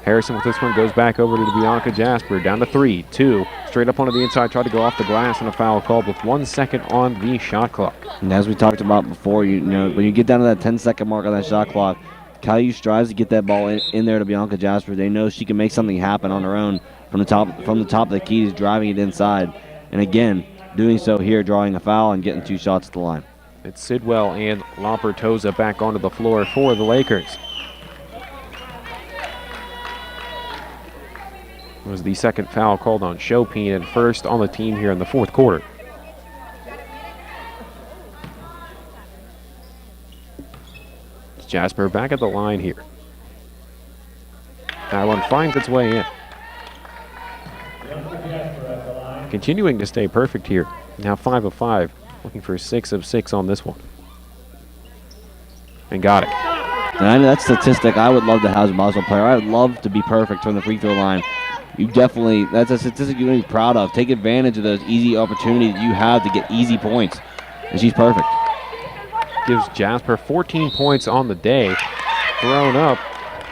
Harrison with this one goes back over to Bianca Jasper. Down to 3, 2. Straight up onto the inside, tried to go off the glass, and a foul called with 1 second on the shot clock. And as we talked about before, when you get down to that 10-second mark on that shot clock, Caillou strives to get that ball in there to Bianca Jasper. They know she can make something happen on her own from the top of the keys, driving it inside. And again, doing so here, drawing a foul and getting 2 shots at the line. It's Sidwell and Lompertoza back onto the floor for the Lakers. It was the second foul called on Chopin and first on the team here in the fourth quarter. It's Jasper back at the line here. That one finds its way in. Continuing to stay perfect here. Now 5 of 5, looking for 6 of 6 on this one. And got it. And I know that statistic I would love to have as a basketball player. I would love to be perfect from the free throw line. That's a statistic you want to be proud of. Take advantage of those easy opportunities you have to get easy points. And she's perfect. Gives Jasper 14 points on the day. Thrown up,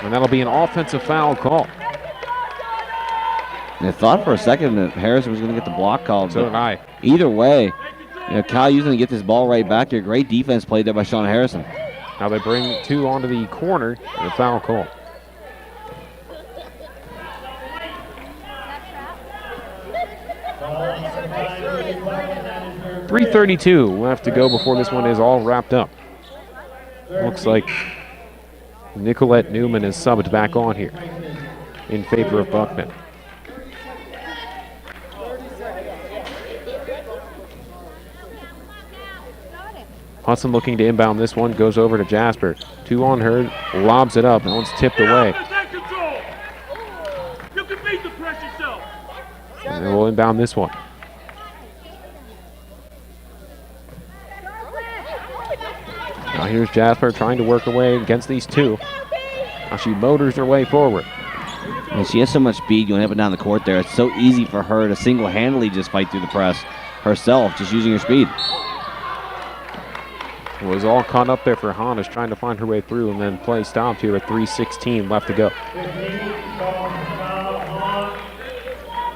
and that'll be an offensive foul call. And I thought for a second that Harrison was going to get the block called. So did I. Either way, Caillou's going to get this ball right back here. Great defense played there by Shauna Harrison. Now they bring 2 onto the corner, and a foul call. .332 left to go before this one is all wrapped up. Looks like Nicolette Newman is subbed back on here in favor of Buckman. Hudson looking to inbound this one, goes over to Jasper. 2 on her, lobs it up, and one's tipped away. And we'll inbound this one. Now here's Jasper trying to work her way against these 2. Now she motors her way forward. And she has so much speed going up and down the court there. It's so easy for her to single-handedly just fight through the press herself, just using her speed. It was all caught up there for Hannes trying to find her way through, and then play stopped here at 3:16 left to go.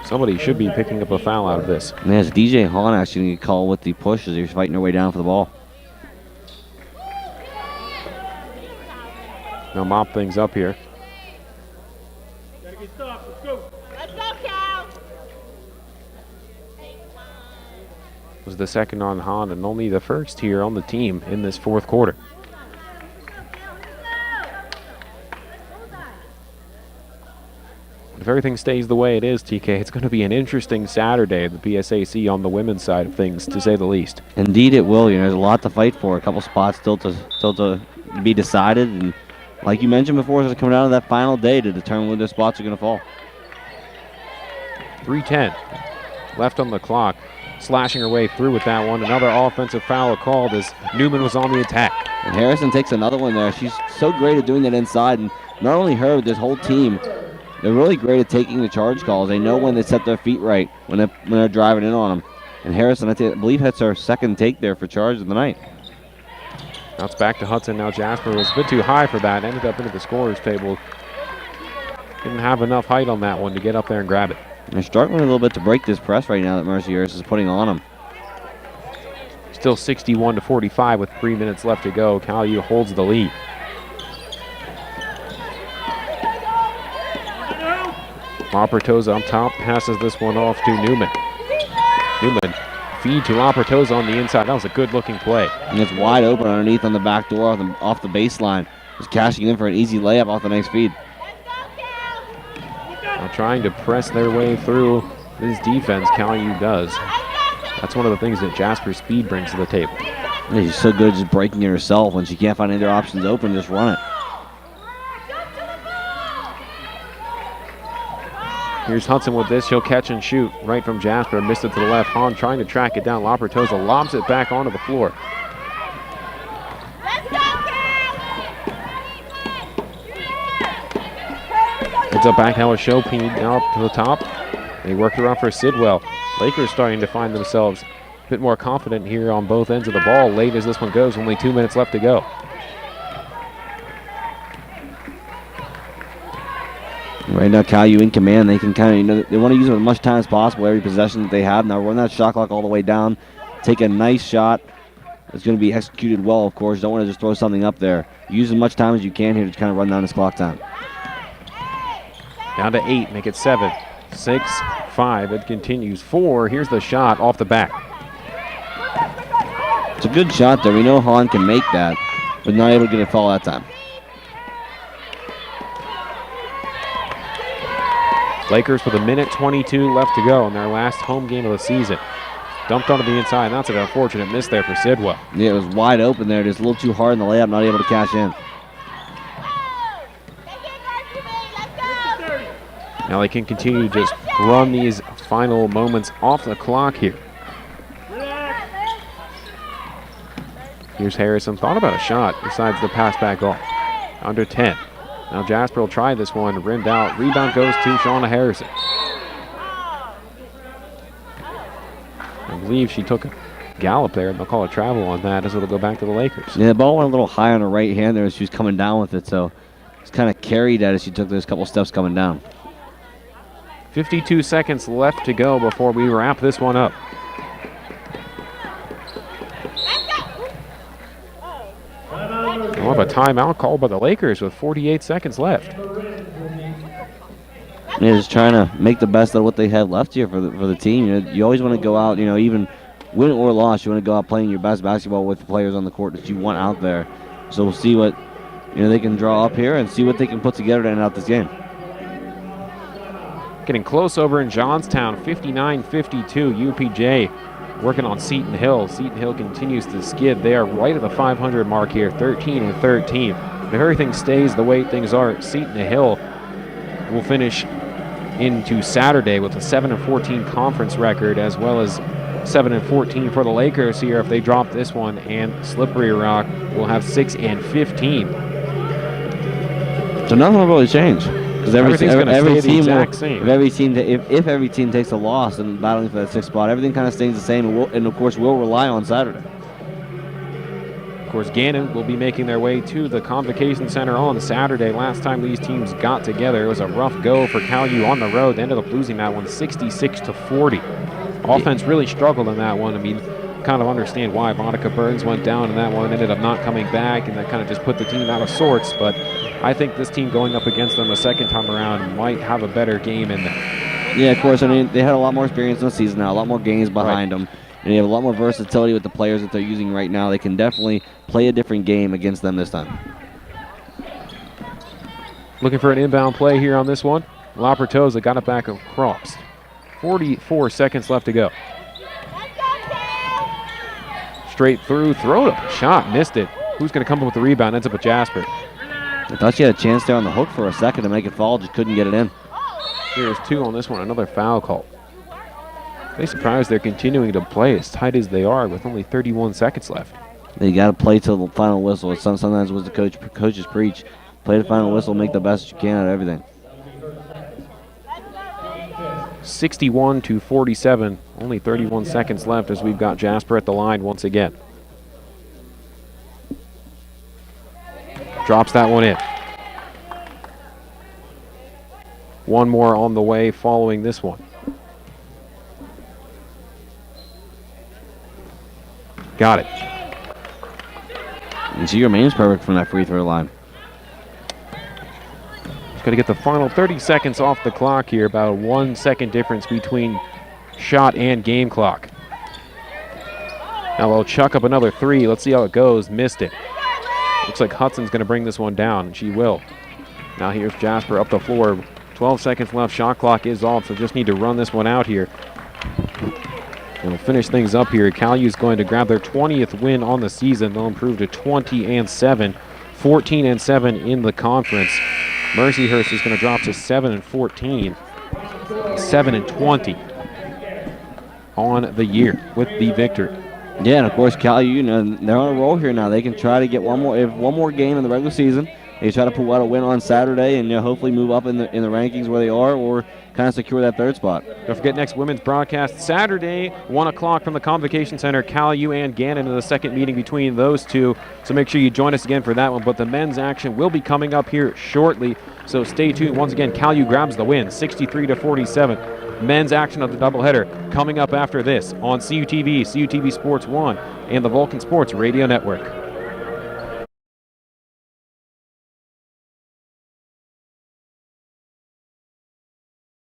Somebody should be picking up a foul out of this. And there's DJ Hahn actually going to call with the push as he's fighting her way down for the ball. Now mop things up here. Was the second on Hahn and only the first here on the team in this fourth quarter. If everything stays the way it is, TK, it's going to be an interesting Saturday at the PSAC on the women's side of things, to say the least. Indeed it will. There's a lot to fight for. A couple spots still to be decided. And like you mentioned before, it's coming down to that final day to determine where the spots are going to fall. 3:10 left on the clock. Slashing her way through with that one. Another offensive foul called as Newman was on the attack. And Harrison takes another one there. She's so great at doing that inside. And not only her, but this whole team. They're really great at taking the charge calls. They know when they set their feet right, when they're driving in on them. And Harrison, I believe that's our second take there for charge of the night. Now it's back to Hudson. Now Jasper was a bit too high for that. Ended up into the scorer's table. Didn't have enough height on that one to get up there and grab it. And they're struggling a little bit to break this press right now that Mercyhurst is putting on them. Still 61-45 with 3 minutes left to go. Cal U holds the lead. Lapertosa up top, passes this one off to Newman. Newman feed to Lapertosa on the inside. That was a good-looking play. And it's wide open underneath on the back door off the baseline. Just cashing in for an easy layup off the nice feed. Now trying to press their way through this defense, Cal U does. That's one of the things that Jasper's speed brings to the table. Yeah, she's so good at just breaking it herself. When she can't find any other options open, just run it. Here's Hudson with this. He'll catch and shoot right from Jasper. Missed it to the left. Hahn trying to track it down. Lapertosa lobs it back onto the floor. It's a back now with Chopin now up to the top. They worked around for Sidwell. Lakers starting to find themselves a bit more confident here on both ends of the ball. Late as this one goes, only 2 minutes left to go. Right now, Cal U in command. They can kind of, they want to use it as much time as possible every possession that they have. Now run that shot clock all the way down. Take a nice shot. It's going to be executed well, of course. Don't want to just throw something up there. Use as much time as you can here to kind of run down this clock time. Down to 8, make it 7, 6, 5. It continues. 4. Here's the shot off the back. It's a good shot there. We know Hahn can make that, but not able to get a foul that time. Lakers with 1:22 left to go in their last home game of the season. Dumped onto the inside. That's an unfortunate miss there for Sidwell. Yeah, it was wide open there. Just a little too hard in the layup, not able to cash in. Now they can continue to just run these final moments off the clock here. Here's Harrison. Thought about a shot besides the pass back off. Under 10. Now Jasper will try this one, rimmed out. Rebound goes to Shauna Harrison. I believe she took a gallop there, and they'll call a travel on that as it'll go back to the Lakers. Yeah, the ball went a little high on her right hand there as she was coming down with it, so it's kind of carried that as she took those couple steps coming down. 52 seconds left to go before we wrap this one up. We'll have a timeout called by the Lakers with 48 seconds left. Yeah, just trying to make the best of what they have left here for the team. You always want to go out, even win or loss, you want to go out playing your best basketball with the players on the court that you want out there. So we'll see what they can draw up here and see what they can put together to end out this game. Getting close over in Johnstown, 59-52. UPJ working on Seton Hill. Seton Hill continues to skid. They are right at the 500 mark here, 13-13. If everything stays the way things are, Seton Hill will finish into Saturday with a 7-14 conference record, as well as 7-14 for the Lakers here if they drop this one, and Slippery Rock will have 6-15. So nothing will really change. Because every team will, if every team takes a loss and battling for that 6th spot, everything kind of stays the same, and of course will rely on Saturday. Of course, Gannon will be making their way to the Convocation Center on Saturday. Last time these teams got together, it was a rough go for Cal U on the road. They ended up losing that one 66-40. Offense really struggled in that one. I mean, kind of understand why Monica Burns went down in that one, ended up not coming back, and that kind of just put the team out of sorts. But I think this team going up against them a second time around might have a better game in them. Yeah, of course. I mean, they had a lot more experience in the season now, a lot more games behind them. And they have a lot more versatility with the players that they're using right now. They can definitely play a different game against them this time. Looking for an inbound play here on this one. Lapertosa got it back across. 44 seconds left to go. Straight through, throw up, shot, missed it. Who's going to come up with the rebound? Ends up with Jasper. I thought she had a chance there on the hook for a second to make it fall, just couldn't get it in. Here's 2 on this one, another foul call. They surprised they're continuing to play as tight as they are with only 31 seconds left. They got to play till the final whistle. Sometimes was the coaches preach. Play the final whistle, make the best you can out of everything. 61-47, only 31 seconds left as we've got Jasper at the line once again. Drops that one in. One more on the way following this one. Got it. And she remains perfect from that free throw line. Just got to get the final 30 seconds off the clock here. About a 1 second difference between shot and game clock. Now they'll chuck up another 3. Let's see how it goes. Missed it. Looks like Hudson's going to bring this one down, and she will. Now here's Jasper up the floor. 12 seconds left. Shot clock is off, so just need to run this one out here. And we'll finish things up here. Cal U is going to grab their 20th win on the season. They'll improve to 20-7, 14-7 in the conference. Mercyhurst is going to drop to 7-14, 7-20 on the year with the victory. Yeah, and of course Cal U, they're on a roll here now. They can try to get one more game in the regular season. They try to pull out a win on Saturday and hopefully move up in the rankings where they are, or kind of secure that 3rd spot. Don't forget next women's broadcast Saturday, 1 o'clock from the Convocation Center. Cal U and Gannon in the second meeting between those two. So make sure you join us again for that one. But the men's action will be coming up here shortly. So stay tuned. Once again, Cal U grabs the win, 63-47. Men's action of the doubleheader coming up after this on CUTV, CUTV Sports 1, and the Vulcan Sports Radio Network.